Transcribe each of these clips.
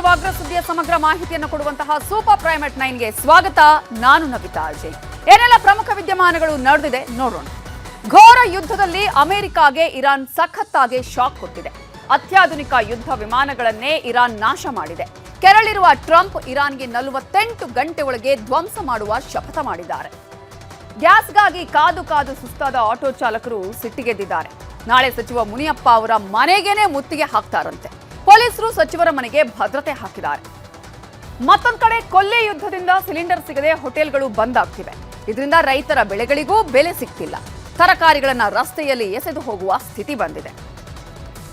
ನಡೆಯುತ್ತಿರುವ ಅಗ್ರಸುದ್ದಿಯ ಸಮಗ್ರ ಮಾಹಿತಿಯನ್ನು ಕೊಡುವಂತಹ ಸೂಪರ್ ಪ್ರೈಮ್ ಅಟ್ 9ಗೆ ಸ್ವಾಗತ. ನಾನು ನವಿತಾ ಅಜಯ್. ಏನೆಲ್ಲ ಪ್ರಮುಖ ವಿದ್ಯಮಾನಗಳು ನಡೆದಿದೆ ನೋಡೋಣ. ಘೋರ ಯುದ್ಧದಲ್ಲಿ ಅಮೆರಿಕಾಗೆ ಇರಾನ್ ಸಖತ್ತಾಗಿ ಶಾಕ್ ಕೊಟ್ಟಿದೆ. ಅತ್ಯಾಧುನಿಕ ಯುದ್ಧ ವಿಮಾನಗಳನ್ನೇ ಇರಾನ್ ನಾಶ ಮಾಡಿದೆ. ಕೆರಳಿರುವ ಟ್ರಂಪ್ ಇರಾನ್ಗೆ 48 ಗಂಟೆ ಒಳಗೆ ಧ್ವಂಸ ಮಾಡುವ ಶಪಥ ಮಾಡಿದ್ದಾರೆ. ಗ್ಯಾಸ್ಗಾಗಿ ಕಾದು ಕಾದು ಸುಸ್ತಾದ ಆಟೋ ಚಾಲಕರು ಸಿಟ್ಟಿಗೆದ್ದಿದ್ದಾರೆ. ನಾಳೆ ಸಚಿವ ಮುನಿಯಪ್ಪ ಅವರ ಮನೆಗೇನೆ ಮುತ್ತಿಗೆ ಹಾಕ್ತಾರಂತೆ. ಪೊಲೀಸರು ಸಚಿವರ ಮನೆಗೆ ಭದ್ರತೆ ಹಾಕಿದ್ದಾರೆ. ಮತ್ತೊಂದು ಕಡೆ ಕೊಲ್ಲಿ ಯುದ್ಧದಿಂದ ಸಿಲಿಂಡರ್ ಸಿಗದೆ ಹೋಟೆಲ್ಗಳು ಬಂದ್ ಆಗ್ತಿವೆ. ಇದರಿಂದ ರೈತರ ಬೆಳೆಗಳಿಗೂ ಬೆಲೆ ಸಿಗ್ತಿಲ್ಲ. ತರಕಾರಿಗಳನ್ನ ರಸ್ತೆಯಲ್ಲಿ ಎಸೆದು ಹೋಗುವ ಸ್ಥಿತಿ ಬಂದಿದೆ.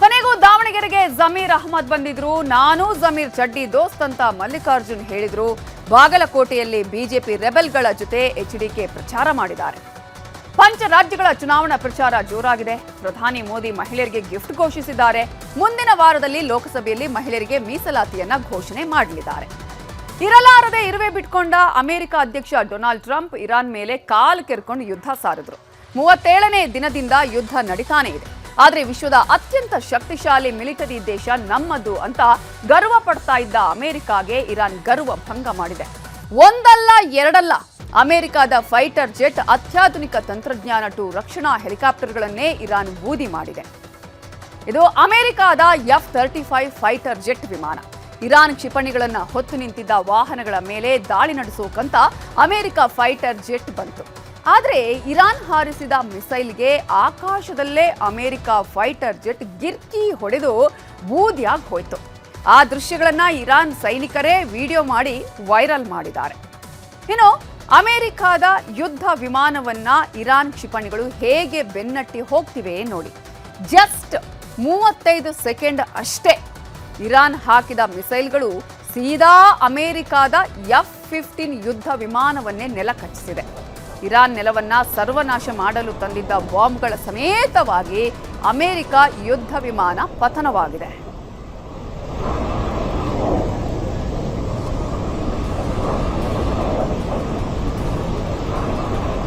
ಕೊನೆಗೂ ದಾವಣಗೆರೆಗೆ ಜಮೀರ್ ಅಹಮದ್ ಬಂದಿದ್ರು. ನಾನು ಜಮೀರ್ ಚಡ್ಡಿ ದೋಸ್ತ್ ಅಂತ ಮಲ್ಲಿಕಾರ್ಜುನ್ ಹೇಳಿದ್ರು. ಬಾಗಲಕೋಟೆಯಲ್ಲಿ ಬಿಜೆಪಿ ರೆಬೆಲ್ಗಳ ಜೊತೆ ಎಚ್ಡಿಕೆ ಪ್ರಚಾರ ಮಾಡಿದ್ದಾರೆ. ಪಂಚ ರಾಜ್ಯಗಳ ಚುನಾವಣಾ ಪ್ರಚಾರ ಜೋರಾಗಿದೆ. ಪ್ರಧಾನಿ ಮೋದಿ ಮಹಿಳೆಯರಿಗೆ ಗಿಫ್ಟ್ ಘೋಷಿಸಿದ್ದಾರೆ. ಮುಂದಿನ ವಾರದಲ್ಲಿ ಲೋಕಸಭೆಯಲ್ಲಿ ಮಹಿಳೆಯರಿಗೆ ಮೀಸಲಾತಿಯನ್ನ ಘೋಷಣೆ ಮಾಡಲಿದ್ದಾರೆ. ಇರಲಾರದೆ ಇರುವೆ ಬಿಟ್ಕೊಂಡ ಅಮೆರಿಕ ಅಧ್ಯಕ್ಷ ಡೊನಾಲ್ಡ್ ಟ್ರಂಪ್ ಇರಾನ್ ಮೇಲೆ ಕಾಲು ಕೆರ್ಕೊಂಡು ಯುದ್ಧ ಸಾರಿದ್ರು. 37ನೇ ದಿನದಿಂದ ಯುದ್ಧ ನಡೀತಾನೆ ಇದೆ. ಆದರೆ ವಿಶ್ವದ ಅತ್ಯಂತ ಶಕ್ತಿಶಾಲಿ ಮಿಲಿಟರಿ ದೇಶ ನಮ್ಮದು ಅಂತ ಗರ್ವ ಪಡ್ತಾ ಇದ್ದ ಅಮೆರಿಕಾಗೆ ಇರಾನ್ ಗರ್ವ ಭಂಗ ಮಾಡಿದೆ. ಒಂದಲ್ಲ ಎರಡಲ್ಲ, ಅಮೆರಿಕದ ಫೈಟರ್ ಜೆಟ್ ಅತ್ಯಾಧುನಿಕ ತಂತ್ರಜ್ಞಾನ ರಕ್ಷಣಾ ಹೆಲಿಕಾಪ್ಟರ್ಗಳನ್ನೇ ಇರಾನ್ ಬೂದಿ ಮಾಡಿದೆ. ಇದು ಅಮೆರಿಕದ F-35 ಫೈಟರ್ ಜೆಟ್ ವಿಮಾನ. ಇರಾನ್ ಕ್ಷಿಪಣಿಗಳನ್ನ ಹೊತ್ತು ನಿಂತಿದ್ದ ವಾಹನಗಳ ಮೇಲೆ ದಾಳಿ ನಡೆಸೋಕಂತ ಅಮೆರಿಕ ಫೈಟರ್ ಜೆಟ್ ಬಂತು. ಆದರೆ ಇರಾನ್ ಹಾರಿಸಿದ ಮಿಸೈಲ್ಗೆ ಆಕಾಶದಲ್ಲೇ ಅಮೆರಿಕ ಫೈಟರ್ ಜೆಟ್ ಗಿರ್ಕಿ ಹೊಡೆದು ಬೂದಿಯಾಗಿ ಹೋಯ್ತು. ಆ ದೃಶ್ಯಗಳನ್ನ ಇರಾನ್ ಸೈನಿಕರೇ ವಿಡಿಯೋ ಮಾಡಿ ವೈರಲ್ ಮಾಡಿದ್ದಾರೆ. ಇನ್ನು ಅಮೆರಿಕದ ಯುದ್ಧ ವಿಮಾನವನ್ನ ಇರಾನ್ ಕ್ಷಿಪಣಿಗಳು ಹೇಗೆ ಬೆನ್ನಟ್ಟಿ ಹೋಗ್ತಿವೆ ನೋಡಿ. ಜಸ್ಟ್ 35 ಸೆಕೆಂಡ್ ಅಷ್ಟೇ ಇರಾನ್ ಹಾಕಿದ ಮಿಸೈಲ್ಗಳು ಸೀದಾ ಅಮೆರಿಕದ F-15 ಯುದ್ಧ ವಿಮಾನವನ್ನೇ ನೆಲ ಕಚ್ಚಿಸಿದೆ. ಇರಾನ್ ನೆಲವನ್ನ ಸರ್ವನಾಶ ಮಾಡಲು ತಂದಿದ್ದ ಬಾಂಬ್ಗಳ ಸಮೇತವಾಗಿ ಅಮೆರಿಕ ಯುದ್ಧ ವಿಮಾನ ಪತನವಾಗಿದೆ.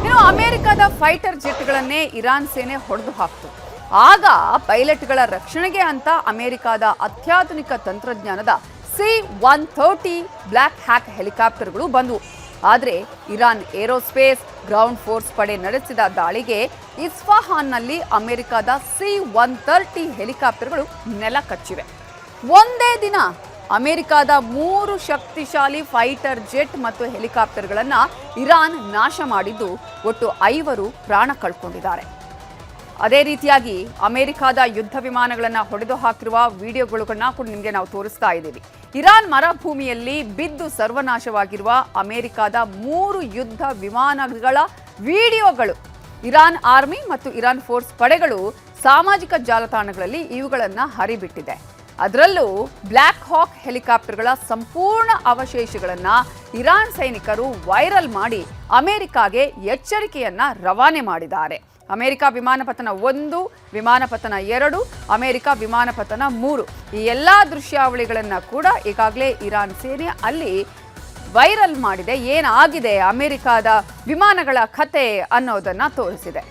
ಇನ್ನು ಅಮೆರಿಕದ ಫೈಟರ್ ಜೆಟ್ಗಳನ್ನೇ ಇರಾನ್ ಸೇನೆ ಹೊಡೆದು ಹಾಕ್ತು. ಆಗ ಪೈಲಟ್ಗಳ ರಕ್ಷಣೆಗೆ ಅಂತ ಅಮೆರಿಕದ ಅತ್ಯಾಧುನಿಕ ತಂತ್ರಜ್ಞಾನದ C-130 ಬ್ಲ್ಯಾಕ್ ಹ್ಯಾಕ್ ಹೆಲಿಕಾಪ್ಟರ್ಗಳು ಬಂದವು. ಆದರೆ ಇರಾನ್ ಏರೋಸ್ಪೇಸ್ ಗ್ರೌಂಡ್ ಫೋರ್ಸ್ ಪಡೆ ನಡೆಸಿದ ದಾಳಿಗೆ ಇಸ್ಫಹಾನ್ನಲ್ಲಿ ಅಮೆರಿಕದ C-130 ಹೆಲಿಕಾಪ್ಟರ್ಗಳು ನೆಲ ಕಚ್ಚಿವೆ. ಒಂದೇ ದಿನ ಅಮೆರಿಕದ 3 ಶಕ್ತಿಶಾಲಿ ಫೈಟರ್ ಜೆಟ್ ಮತ್ತು ಹೆಲಿಕಾಪ್ಟರ್ಗಳನ್ನು ಇರಾನ್ ನಾಶ ಮಾಡಿದ್ದು ಒಟ್ಟು 5 ಪ್ರಾಣ ಕಳ್ಕೊಂಡಿದ್ದಾರೆ. ಅದೇ ರೀತಿಯಾಗಿ ಅಮೆರಿಕದ ಯುದ್ಧ ವಿಮಾನಗಳನ್ನು ಹೊಡೆದು ಹಾಕಿರುವ ವಿಡಿಯೋಗಳನ್ನ ಕೂಡ ನಿಮಗೆ ನಾವು ತೋರಿಸ್ತಾ ಇದ್ದೀವಿ. ಇರಾನ್ ಮರುಭೂಮಿಯಲ್ಲಿ ಬಿದ್ದು ಸರ್ವನಾಶವಾಗಿರುವ ಅಮೆರಿಕದ 3 ಯುದ್ಧ ವಿಮಾನಗಳ ವಿಡಿಯೋಗಳು ಇರಾನ್ ಆರ್ಮಿ ಮತ್ತು ಇರಾನ್ ಫೋರ್ಸ್ ಪಡೆಗಳು ಸಾಮಾಜಿಕ ಜಾಲತಾಣಗಳಲ್ಲಿ ಇವುಗಳನ್ನು ಹರಿಬಿಟ್ಟಿದೆ. ಅದರಲ್ಲೂ ಬ್ಲ್ಯಾಕ್ ಹಾಕ್ ಹೆಲಿಕಾಪ್ಟರ್ಗಳ ಸಂಪೂರ್ಣ ಅವಶೇಷಗಳನ್ನು ಇರಾನ್ ಸೈನಿಕರು ವೈರಲ್ ಮಾಡಿ ಅಮೆರಿಕಾಗೆ ಎಚ್ಚರಿಕೆಯನ್ನ ರವಾನೆ ಮಾಡಿದ್ದಾರೆ. ಅಮೆರಿಕ ವಿಮಾನ ಪತನ 1, ವಿಮಾನ ಪತನ 2, ಅಮೆರಿಕ ವಿಮಾನ ಪತನ 3 ಈ ಎಲ್ಲ ದೃಶ್ಯಾವಳಿಗಳನ್ನು ಕೂಡ ಈಗಾಗಲೇ ಇರಾನ್ ಸೇನೆ ಅಲ್ಲಿ ವೈರಲ್ ಮಾಡಿದೆ. ಏನಾಗಿದೆ ಅಮೆರಿಕದ ವಿಮಾನಗಳ ಕತೆ ಅನ್ನೋದನ್ನ ತೋರಿಸಿದೆ.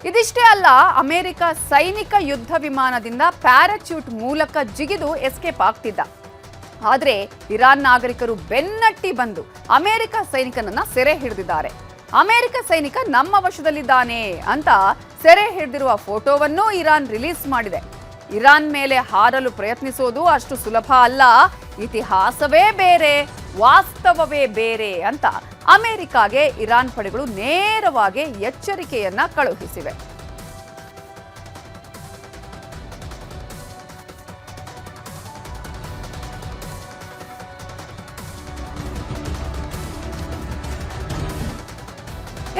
ಇದಿಷ್ಟೇ ಅಲ್ಲ, ಅಮೆರಿಕ ಸೈನಿಕ ಯುದ್ಧ ವಿಮಾನದಿಂದ ಪ್ಯಾರಾಚೂಟ್ ಮೂಲಕ ಜಿಗಿದು ಎಸ್ಕೇಪ್ ಆಗ್ತಿದ್ದ. ಆದರೆ ಇರಾನ್ ನಾಗರಿಕರು ಬೆನ್ನಟ್ಟಿ ಬಂದು ಅಮೆರಿಕ ಸೈನಿಕನನ್ನ ಸೆರೆ ಹಿಡಿದಿದ್ದಾರೆ. ಅಮೆರಿಕ ಸೈನಿಕ ನಮ್ಮ ವಶದಲ್ಲಿದ್ದಾನೆ ಅಂತ ಸೆರೆ ಹಿಡಿದಿರುವ ಫೋಟೋವನ್ನು ಇರಾನ್ ರಿಲೀಸ್ ಮಾಡಿದೆ. ಇರಾನ್ ಮೇಲೆ ಹಾರಲು ಪ್ರಯತ್ನಿಸೋದು ಅಷ್ಟು ಸುಲಭ ಅಲ್ಲ, ಇತಿಹಾಸವೇ ಬೇರೆ, ವಾಸ್ತವವೇ ಬೇರೆ ಅಂತ ಅಮೆರಿಕಾಗೆ ಇರಾನ್ ಪಡೆಗಳು ನೇರವಾಗಿ ಎಚ್ಚರಿಕೆಯನ್ನ ಕಳುಹಿಸಿವೆ.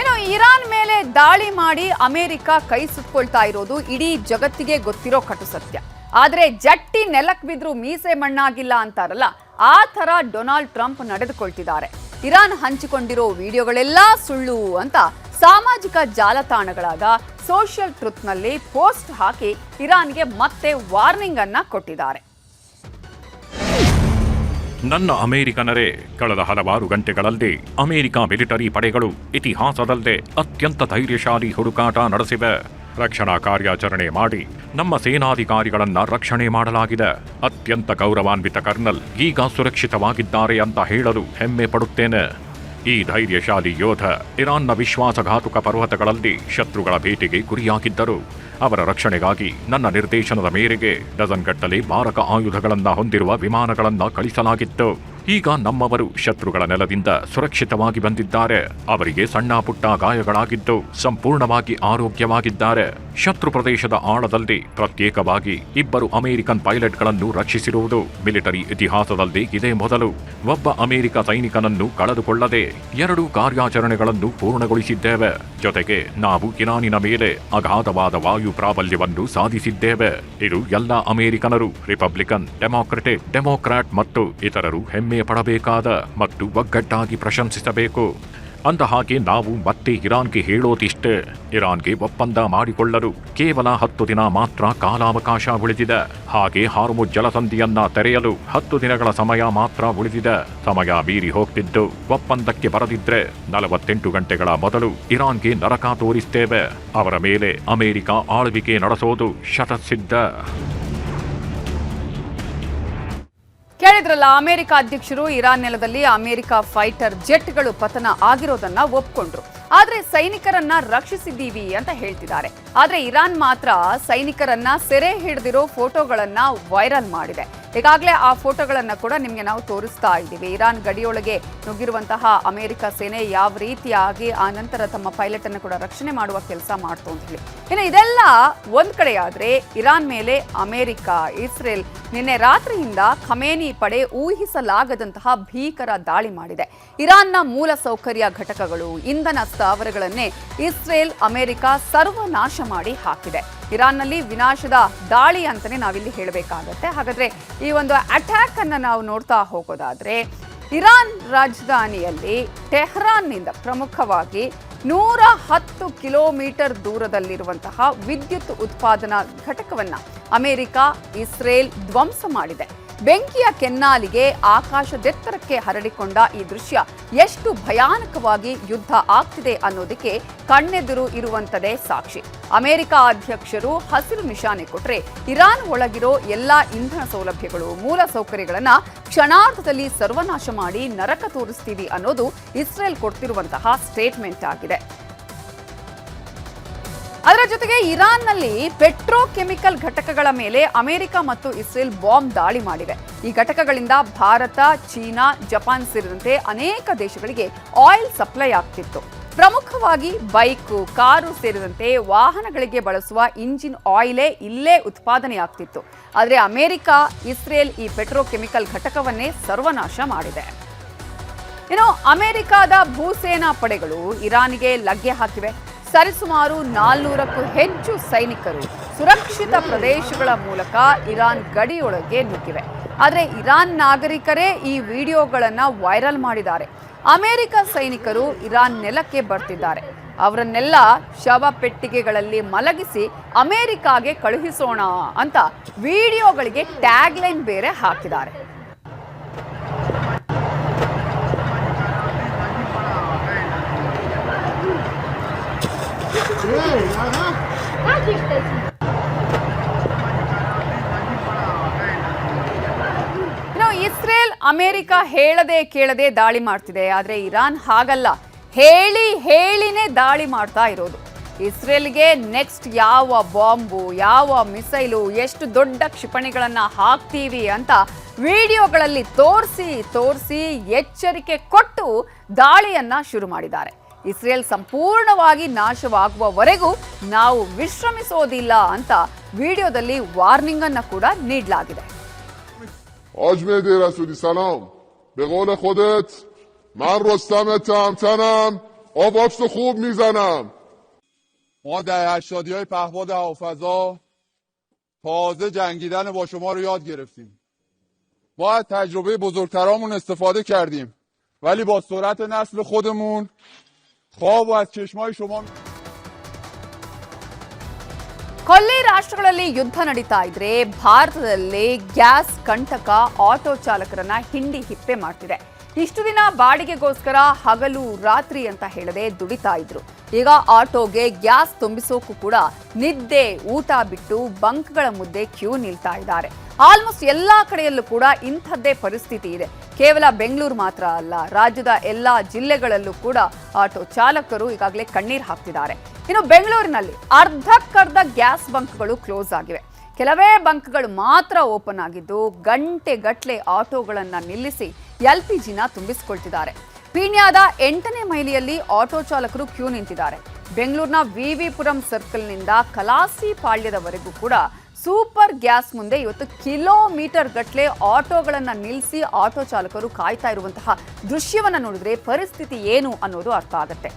ಏನು ಇರಾನ್ ಮೇಲೆ ದಾಳಿ ಮಾಡಿ ಅಮೆರಿಕ ಕೈ ಸುಟ್ಕೊಳ್ತಾ ಇರೋದು ಇಡೀ ಜಗತ್ತಿಗೆ ಗೊತ್ತಿರೋ ಕಟು ಸತ್ಯ. ಆದರೆ ಜಟ್ಟಿ ನೆಲಕ್ಕೆ ಬಿದ್ರೂ ಮೀಸೆ ಮಣ್ಣಾಗಿಲ್ಲ ಅಂತಾರಲ್ಲ, ಆ ಥರ ಡೊನಾಲ್ಡ್ ಟ್ರಂಪ್ ನಡೆದುಕೊಳ್ತಿದ್ದಾರೆ. ಇರಾನ್ ಹಂಚಿಕೊಂಡಿರೋ ವಿಡಿಯೋಗಳೆಲ್ಲ ಸುಳ್ಳು ಅಂತ ಸಾಮಾಜಿಕ ಜಾಲತಾಣಗಳಾದ ಸೋಷಿಯಲ್ ಟ್ರುತ್ನಲ್ಲಿ ಪೋಸ್ಟ್ ಹಾಕಿ ಇರಾನ್ಗೆ ಮತ್ತೆ ವಾರ್ನಿಂಗ್ ಅನ್ನ ಕೊಟ್ಟಿದ್ದಾರೆ. ನನ್ನ ಅಮೆರಿಕನರೇ, ಕಳೆದ ಹಲವಾರು ಗಂಟೆಗಳಲ್ಲಿ ಅಮೆರಿಕ ಮಿಲಿಟರಿ ಪಡೆಗಳು ಇತಿಹಾಸದಲ್ಲೇ ಅತ್ಯಂತ ಧೈರ್ಯಶಾಲಿ ಹುಡುಕಾಟ ನಡೆಸಿವೆ. ರಕ್ಷಣಾ ಕಾರ್ಯಾಚರಣೆ ಮಾಡಿ ನಮ್ಮ ಸೇನಾಧಿಕಾರಿಗಳನ್ನ ರಕ್ಷಣೆ ಮಾಡಲಾಗಿದೆ. ಅತ್ಯಂತ ಗೌರವಾನ್ವಿತ ಕರ್ನಲ್ ಈಗ ಸುರಕ್ಷಿತವಾಗಿದ್ದಾರೆ ಅಂತ ಹೇಳಲು ಹೆಮ್ಮೆ ಪಡುತ್ತೇನೆ. ಈ ಧೈರ್ಯಶಾಲಿ ಯೋಧ ಇರಾನ್ನ ವಿಶ್ವಾಸಘಾತುಕ ಪರ್ವತಗಳಲ್ಲಿ ಶತ್ರುಗಳ ಭೇಟಿಗೆ ಗುರಿಯಾಗಿದ್ದರು. ಅವರ ರಕ್ಷಣೆಗಾಗಿ ನನ್ನ ನಿರ್ದೇಶನದ ಮೇರೆಗೆ ಡಜನ್ಗಟ್ಟಲೆ ಮಾರಕ ಆಯುಧಗಳನ್ನು ಹೊಂದಿರುವ ವಿಮಾನಗಳನ್ನು ಕಳಿಸಲಾಗಿತ್ತು. ಈಗ ನಮ್ಮವರು ಶತ್ರುಗಳ ನೆಲದಿಂದ ಸುರಕ್ಷಿತವಾಗಿ ಬಂದಿದ್ದಾರೆ. ಅವರಿಗೆ ಸಣ್ಣ ಪುಟ್ಟ ಗಾಯಗಳಾಗಿದ್ದು ಸಂಪೂರ್ಣವಾಗಿ ಆರೋಗ್ಯವಾಗಿದ್ದಾರೆ. ಶತ್ರು ಪ್ರದೇಶದ ಆಳದಲ್ಲಿ ಪ್ರತ್ಯೇಕವಾಗಿ 2 ಅಮೆರಿಕನ್ ಪೈಲಟ್ಗಳನ್ನು ರಕ್ಷಿಸಿರುವುದು ಮಿಲಿಟರಿ ಇತಿಹಾಸದಲ್ಲಿ ಇದೇ ಮೊದಲು. ಒಬ್ಬ ಅಮೆರಿಕ ಸೈನಿಕನನ್ನು ಕಳೆದುಕೊಳ್ಳದೆ 2 ಕಾರ್ಯಾಚರಣೆಗಳನ್ನು ಪೂರ್ಣಗೊಳಿಸಿದ್ದೇವೆ. ಜೊತೆಗೆ ನಾವು ಇರಾನಿನ ಮೇಲೆ ಅಗಾಧವಾದ ವಾಯು ಪ್ರಾಬಲ್ಯವನ್ನು ಸಾಧಿಸಿದ್ದೇವೆ. ಇದು ಎಲ್ಲ ಅಮೆರಿಕನರು, ರಿಪಬ್ಲಿಕನ್, ಡೆಮೊಕ್ರಾಟ್ ಮತ್ತು ಇತರರು ಹೆಮ್ಮೆ ಪಡಬೇಕಾದ ಮತ್ತು ಒಗ್ಗಟ್ಟಾಗಿ ಪ್ರಶಂಸಿಸಬೇಕು. ಅಂದ ಹಾಗೆ ನಾವು ಮತ್ತೆ ಇರಾನ್ಗೆ ಹೇಳೋದಿಷ್ಟೇ, ಇರಾನ್ಗೆ ಒಪ್ಪಂದ ಮಾಡಿಕೊಳ್ಳಲು ಕೇವಲ 10 ದಿನ ಮಾತ್ರ ಕಾಲಾವಕಾಶ ಉಳಿದಿದೆ. ಹಾಗೆ ಹಾರ್ಮುಜ್ ಜಲಸಂಧಿಯನ್ನ ತೆರೆಯಲು 10 ದಿನಗಳ ಸಮಯ ಮಾತ್ರ ಉಳಿದಿದೆ. ಸಮಯ ಮೀರಿ ಹೋಗ್ತಿದ್ದು ಒಪ್ಪಂದಕ್ಕೆ ಬರದಿದ್ರೆ 48 ಗಂಟೆಗಳ ಮೊದಲು ಇರಾನ್ಗೆ ನರಕ ತೋರಿಸ್ತೇವೆ. ಅವರ ಮೇಲೆ ಅಮೆರಿಕ ಆಳ್ವಿಕೆ ನಡೆಸೋದು ಶತಸಿದ್ಧ. ಕೇಳಿದ್ರಲ್ಲ, ಅಮೆರಿಕ ಅಧ್ಯಕ್ಷರು ಇರಾನ್ ನೆಲದಲ್ಲಿ ಅಮೆರಿಕ ಫೈಟರ್ ಜೆಟ್ಗಳು ಪತನ ಆಗಿರೋದನ್ನ ಒಪ್ಕೊಂಡ್ರು. ಆದ್ರೆ ಸೈನಿಕರನ್ನ ರಕ್ಷಿಸಿದ್ದೀವಿ ಅಂತ ಹೇಳ್ತಿದ್ದಾರೆ. ಆದ್ರೆ ಇರಾನ್ ಮಾತ್ರ ಸೈನಿಕರನ್ನ ಸೆರೆ ಹಿಡಿದಿರೋ ಫೋಟೋಗಳನ್ನ ವೈರಲ್ ಮಾಡಿದೆ. ಈಗಾಗಲೇ ಆ ಫೋಟೋಗಳನ್ನ ಕೂಡ ನಿಮ್ಗೆ ನಾವು ತೋರಿಸ್ತಾ ಇದ್ದೀವಿ. ಇರಾನ್ ಗಡಿಯೊಳಗೆ ನುಗ್ಗಿರುವಂತಹ ಅಮೆರಿಕ ಸೇನೆ ಯಾವ ರೀತಿಯಾಗಿ ಆ ನಂತರ ತಮ್ಮ ಪೈಲಟ್ ಅನ್ನು ಕೂಡ ರಕ್ಷಣೆ ಮಾಡುವ ಕೆಲಸ ಮಾಡ್ತು ಅಂತ ಹೇಳಿ. ಇನ್ನು ಇದೆಲ್ಲ ಒಂದ್ ಕಡೆ ಆದ್ರೆ, ಇರಾನ್ ಮೇಲೆ ಅಮೆರಿಕ, ಇಸ್ರೇಲ್ ನಿನ್ನೆ ರಾತ್ರಿಯಿಂದ ಖಮೇನಿ ಪಡೆ ಊಹಿಸಲಾಗದಂತಹ ಭೀಕರ ದಾಳಿ ಮಾಡಿದೆ. ಇರಾನ್ನ ಮೂಲ ಸೌಕರ್ಯ ಘಟಕಗಳು, ಇಂಧನ ಸ್ಥಾವರಗಳನ್ನೇ ಇಸ್ರೇಲ್, ಅಮೆರಿಕ ಸರ್ವನಾಶ ಮಾಡಿ ಹಾಕಿದೆ. ಇರಾನ್ನಲ್ಲಿ ವಿನಾಶದ ದಾಳಿ ಅಂತಾನೆ ನಾವಿಲ್ಲಿ ಹೇಳಬೇಕಾಗತ್ತೆ. ಹಾಗಾದ್ರೆ ಈ ಒಂದು ಅಟ್ಯಾಕ್ ಅನ್ನ ನಾವು ನೋಡ್ತಾ ಹೋಗೋದಾದ್ರೆ, ಇರಾನ್ ರಾಜಧಾನಿಯಲ್ಲಿ ಟೆಹರಾನ್ನಿಂದ ಪ್ರಮುಖವಾಗಿ 110 ಕಿಲೋಮೀಟರ್ ದೂರದಲ್ಲಿರುವಂತಹ ವಿದ್ಯುತ್ ಉತ್ಪಾದನಾ ಘಟಕವನ್ನ ಅಮೆರಿಕ, ಇಸ್ರೇಲ್ ಧ್ವಂಸ ಮಾಡಿದೆ. ಬೆಂಕಿಯ ಕೆನ್ನಾಲಿಗೆ ಆಕಾಶದೆತ್ತರಕ್ಕೆ ಹರಡಿಕೊಂಡ ಈ ದೃಶ್ಯ ಎಷ್ಟು ಭಯಾನಕವಾಗಿ ಯುದ್ಧ ಆಗ್ತಿದೆ ಅನ್ನೋದಕ್ಕೆ ಕಣ್ಣೆದುರು ಇರುವಂತದೇ ಸಾಕ್ಷಿ. ಅಮೆರಿಕ ಅಧ್ಯಕ್ಷರು ಹಸಿರು ನಿಶಾನೆ ಕೊಟ್ರೆ, ಇರಾನ್ ಒಳಗಿರೋ ಎಲ್ಲಾ ಇಂಧನ ಸೌಲಭ್ಯಗಳು, ಮೂಲ ಸೌಕರ್ಯಗಳನ್ನ ಕ್ಷಣಾರ್ಧದಲ್ಲಿ ಸರ್ವನಾಶ ಮಾಡಿ ನರಕ ತೋರಿಸ್ತೀವಿ ಅನ್ನೋದು ಇಸ್ರೇಲ್ ಕೊಡ್ತಿರುವಂತಹ ಸ್ಟೇಟ್ಮೆಂಟ್ ಆಗಿದೆ. ಅದರ ಜೊತೆಗೆ ಇರಾನ್ನಲ್ಲಿ ಪೆಟ್ರೋಕೆಮಿಕಲ್ ಘಟಕಗಳ ಮೇಲೆ ಅಮೆರಿಕ ಮತ್ತು ಇಸ್ರೇಲ್ ಬಾಂಬ್ ದಾಳಿ ಮಾಡಿವೆ. ಈ ಘಟಕಗಳಿಂದ ಭಾರತ, ಚೀನಾ, ಜಪಾನ್ ಸೇರಿದಂತೆ ಅನೇಕ ದೇಶಗಳಿಗೆ ಆಯಿಲ್ ಸಪ್ಲೈ ಆಗ್ತಿತ್ತು. ಪ್ರಮುಖವಾಗಿ ಬೈಕು, ಕಾರು ಸೇರಿದಂತೆ ವಾಹನಗಳಿಗೆ ಬಳಸುವ ಇಂಜಿನ್ ಆಯಿಲೇ ಇಲ್ಲೇ ಉತ್ಪಾದನೆ ಆಗ್ತಿತ್ತು. ಆದರೆ ಅಮೆರಿಕ, ಇಸ್ರೇಲ್ ಈ ಪೆಟ್ರೋಕೆಮಿಕಲ್ ಘಟಕವನ್ನೇ ಸರ್ವನಾಶ ಮಾಡಿದೆ. ಇನ್ನು ಅಮೆರಿಕದ ಭೂಸೇನಾ ಪಡೆಗಳು ಇರಾನಿಗೆ ಲಗ್ಗೆ ಹಾಕಿವೆ. ಸರಿಸುಮಾರು 400ಕ್ಕೂ ಹೆಚ್ಚು ಸೈನಿಕರು ಸುರಕ್ಷಿತ ಪ್ರದೇಶಗಳ ಮೂಲಕ ಇರಾನ್ ಗಡಿಯೊಳಗೆ ನುಗ್ಗಿವೆ. ಆದರೆ ಇರಾನ್ ನಾಗರಿಕರೇ ಈ ವಿಡಿಯೋಗಳನ್ನು ವೈರಲ್ ಮಾಡಿದ್ದಾರೆ. ಅಮೆರಿಕ ಸೈನಿಕರು ಇರಾನ್ ನೆಲಕ್ಕೆ ಬರ್ತಿದ್ದಾರೆ. ಅವರನ್ನೆಲ್ಲ ಶವ ಪೆಟ್ಟಿಗೆಗಳಲ್ಲಿ ಮಲಗಿಸಿ ಅಮೆರಿಕಾಗೆ ಕಳುಹಿಸೋಣ ಅಂತ ವಿಡಿಯೋಗಳಿಗೆ ಟ್ಯಾಗ್ಲೈನ್ ಬೇರೆ ಹಾಕಿದ್ದಾರೆ. ಇನ್ನು ಇಸ್ರೇಲ್, ಅಮೆರಿಕ ಹೇಳದೆ ಕೇಳದೆ ದಾಳಿ ಮಾಡ್ತಿದೆ. ಆದರೆ ಇರಾನ್ ಹಾಗಲ್ಲ, ಹೇಳಿನೇ ದಾಳಿ ಮಾಡ್ತಾ ಇರೋದು. ಇಸ್ರೇಲ್ಗೆ ನೆಕ್ಸ್ಟ್ ಯಾವ ಬಾಂಬು, ಯಾವ ಮಿಸೈಲು, ಎಷ್ಟು ದೊಡ್ಡ ಕ್ಷಿಪಣಿಗಳನ್ನ ಹಾಕ್ತೀವಿ ಅಂತ ವಿಡಿಯೋಗಳಲ್ಲಿ ತೋರಿಸಿ ಎಚ್ಚರಿಕೆ ಕೊಟ್ಟು ದಾಳಿಯನ್ನ ಶುರು ಮಾಡಿದ್ದಾರೆ. ಇಸ್ರೇಲ್ ಸಂಪೂರ್ಣವಾಗಿ ನಾಶವಾಗುವವರೆಗೂ ನಾವು ವಿಶ್ರಮಿಸೋದಿಲ್ಲ ಅಂತ ವಿಡಿಯೋದಲ್ಲಿ ವಾರ್ನಿಂಗ್ ಅನ್ನು ಕೂಡ ನೀಡಲಾಗಿದೆ. آجمدی رسولی سلام به قول خودت من رستم تمتنم آبابس خوب میزنم. ما در 80های پهپاد هوافضا تازه جنگیدن با شما رو یاد گرفتیم. باید تجربه بزرگترامون استفاده کردیم ولی با سرعت نسل خودمون خواب از چشمای شما. ಕೊಲ್ಲಿ ರಾಷ್ಟ್ರಗಳಲ್ಲಿ ಯುದ್ಧ ನಡೀತಾ ಇದ್ರೆ ಭಾರತದಲ್ಲಿ ಗ್ಯಾಸ್ ಕಂಟಕ ಆಟೋ ಚಾಲಕರನ್ನ ಹಿಂಡಿ ಹಿಪ್ಪೆ ಮಾಡ್ತಿದೆ. ಇಷ್ಟು ದಿನ ಬಾಡಿಗೆಗೋಸ್ಕರ ಹಗಲು ರಾತ್ರಿ ಅಂತ ಹೇಳದೆ ದುಡಿತಾ ಇದ್ರು. ಈಗ ಆಟೋಗೆ ಗ್ಯಾಸ್ ತುಂಬಿಸೋಕು ಕೂಡ ನಿದ್ದೆ ಊಟ ಬಿಟ್ಟು ಬಂಕ್ಗಳ ಮುಂದೆ ಕ್ಯೂ ನಿಲ್ತಾ ಇದ್ದಾರೆ. ಆಲ್ಮೋಸ್ಟ್ ಎಲ್ಲಾ ಕಡೆಯಲ್ಲೂ ಕೂಡ ಇಂಥದ್ದೇ ಪರಿಸ್ಥಿತಿ ಇದೆ. ಕೇವಲ ಬೆಂಗಳೂರು ಮಾತ್ರ ಅಲ್ಲ, ರಾಜ್ಯದ ಎಲ್ಲಾ ಜಿಲ್ಲೆಗಳಲ್ಲೂ ಕೂಡ ಆಟೋ ಚಾಲಕರು ಈಗಾಗಲೇ ಕಣ್ಣೀರು ಹಾಕ್ತಿದ್ದಾರೆ. ಇನ್ನು ಬೆಂಗಳೂರಿನಲ್ಲಿ ಅರ್ಧಕ್ಕರ್ಧ ಗ್ಯಾಸ್ ಬಂಕ್ಗಳು ಕ್ಲೋಸ್ ಆಗಿವೆ. ಕೆಲವೇ ಬಂಕ್ಗಳು ಮಾತ್ರ ಓಪನ್ ಆಗಿದ್ದು ಗಂಟೆಗಟ್ಟಲೆ ಆಟೋಗಳನ್ನು ನಿಲ್ಲಿಸಿ LPGನ ತುಂಬಿಸಿಕೊಳ್ತಿದ್ದಾರೆ. ಪೀಣ್ಯದ 8ನೇ ಮೈಲಿಯಲ್ಲಿ ಆಟೋ ಚಾಲಕರು ಕ್ಯೂ ನಿಂತಿದ್ದಾರೆ. ಬೆಂಗಳೂರಿನ VV ಪುರಂ ಸರ್ಕಲ್ನಿಂದ ಕಲಾಸಿ ಪಾಳ್ಯದವರೆಗೂ ಕೂಡ ಸೂಪರ್ ಗ್ಯಾಸ್ ಮುಂದೆ ಇವತ್ತು ಕಿಲೋಮೀಟರ್ ಗಟ್ಟಲೆ ಆಟೋಗಳನ್ನು ನಿಲ್ಲಿಸಿ ಆಟೋ ಚಾಲಕರು ಕಾಯ್ತಾ ಇರುವಂತಹ ದೃಶ್ಯವನ್ನು ನೋಡಿದ್ರೆ ಪರಿಸ್ಥಿತಿ ಏನು ಅನ್ನೋದು ಅರ್ಥ ಆಗುತ್ತೆ.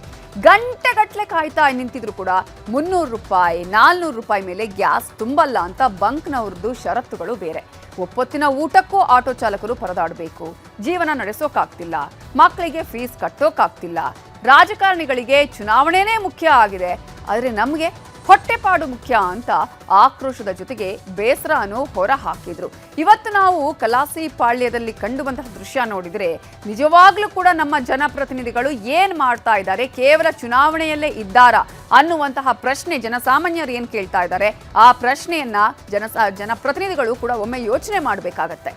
ಗಂಟೆಗಟ್ಟಲೆ ಕಾಯ್ತಾ ನಿಂತಿದ್ರು ಕೂಡ 300 ರೂಪಾಯಿ 400 ರೂಪಾಯಿ ಮೇಲೆ ಗ್ಯಾಸ್ ತುಂಬಲ್ಲ ಅಂತ ಬಂಕ್ನವ್ರದ್ದು ಷರತ್ತುಗಳು ಬೇರೆ. ಒಪ್ಪೊತ್ತಿನ ಊಟಕ್ಕೂ ಆಟೋ ಚಾಲಕರು ಪರದಾಡಬೇಕು, ಜೀವನ ನಡೆಸೋಕಾಗ್ತಿಲ್ಲ, ಮಕ್ಕಳಿಗೆ ಫೀಸ್ ಕಟ್ಟೋಕಾಗ್ತಿಲ್ಲ. ರಾಜಕಾರಣಿಗಳಿಗೆ ಚುನಾವಣೆನೇ ಮುಖ್ಯ ಆಗಿದೆ, ಆದರೆ ನಮಗೆ ಹೊಟ್ಟೆಪಾಡು ಮುಖ್ಯ ಅಂತ ಆಕ್ರೋಶದ ಜೊತೆಗೆ ಬೇಸರನು ಹೊರ ಹಾಕಿದ್ರು. ಇವತ್ತು ನಾವು ಕಲಾಸಿ ಪಾಳ್ಯದಲ್ಲಿ ಕಂಡುಬಂತಹ ದೃಶ್ಯ ನೋಡಿದರೆ ನಿಜವಾಗ್ಲೂ ಕೂಡ ನಮ್ಮ ಜನಪ್ರತಿನಿಧಿಗಳು ಏನ್ ಮಾಡ್ತಾ ಇದ್ದಾರೆ, ಕೇವಲ ಚುನಾವಣೆಯಲ್ಲೇ ಇದ್ದಾರಾ ಅನ್ನುವಂತಹ ಪ್ರಶ್ನೆ ಜನಸಾಮಾನ್ಯರು ಏನ್ ಕೇಳ್ತಾ ಇದ್ದಾರೆ, ಆ ಪ್ರಶ್ನೆಯನ್ನ ಜನಪ್ರತಿನಿಧಿಗಳು ಕೂಡ ಒಮ್ಮೆ ಯೋಚನೆ ಮಾಡಬೇಕಾಗತ್ತೆ.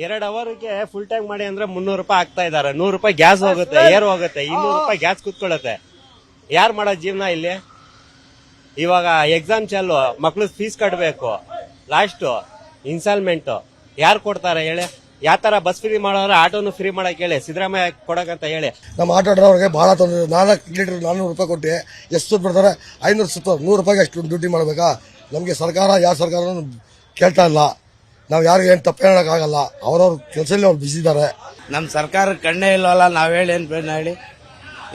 2 ಅವರ್ಗೆ ಫುಲ್ ಟ್ಯಾಂಕ್ ಮಾಡಿ ಅಂದ್ರೆ 300 ರೂಪಾಯಿ ಆಗ್ತಾ ಇದಾರೆ. 100 ರೂಪಾಯಿ ಗ್ಯಾಸ್ ಹೋಗುತ್ತೆ, ಏರ್ ಹೋಗುತ್ತೆ, 200 ರೂಪಾಯಿ ಗ್ಯಾಸ್ ಕುತ್ಕೊಳ್ಳುತ್ತೆ. ಯಾರು ಮಾಡೋ ಜೀವನ ಇಲ್ಲಿ? ಇವಾಗ ಎಕ್ಸಾಮ್ ಚಾಲು, ಮಕ್ಳು ಫೀಸ್ ಕಟ್ಟಬೇಕು, ಲಾಸ್ಟ್ ಇನ್ಸ್ಟಾಲ್ಮೆಂಟ್ ಯಾರು ಕೊಡ್ತಾರೆ ಹೇಳಿ? ಯಾವ ತರ ಬಸ್ ಫ್ರೀ ಮಾಡೋದ್ರೆ ಆಟೋನು ಫ್ರೀ ಮಾಡಕ್ ಹೇಳಿ, ಸಿದ್ದರಾಮಯ್ಯ ಕೊಡಕಂತ ಹೇಳಿ. ನಮ್ಮ ಆಟೋ ಡ್ರೈವರ್ಗೆ ಬಹಳ ತೊಂದರೆ. 4 ಲೀಟರ್ 400 ರೂಪಾಯಿ ಕೊಟ್ಟು ಎಷ್ಟು ದುಡ್ಡು ಬರ್ತಾರೆ? 500 100 ರೂಪಾಯಿಗೆ ಅಷ್ಟು ಡ್ಯೂಟಿ ಮಾಡಬೇಕಾ? ನಮಗೆ ಸರ್ಕಾರ ಯಾವ ಸರ್ಕಾರ ಕೇಳ್ತಾ ಇಲ್ಲ. ನಾವು ಯಾರಿಗೂ ಏನು ತಪ್ಪು ಹೇಳೋಕ್ಕಾಗಲ್ಲ, ಅವ್ರವ್ರ ಕೆಲಸದಲ್ಲಿ ಅವ್ರು ಬಿಸಿ ಇದ್ದಾರೆ. ನಮ್ಮ ಸರ್ಕಾರ ಕಣ್ಣೇ ಇಲ್ವಲ್ಲ, ನಾವೇಳಿ ಏನು ಬೇಡ ಹೇಳಿ.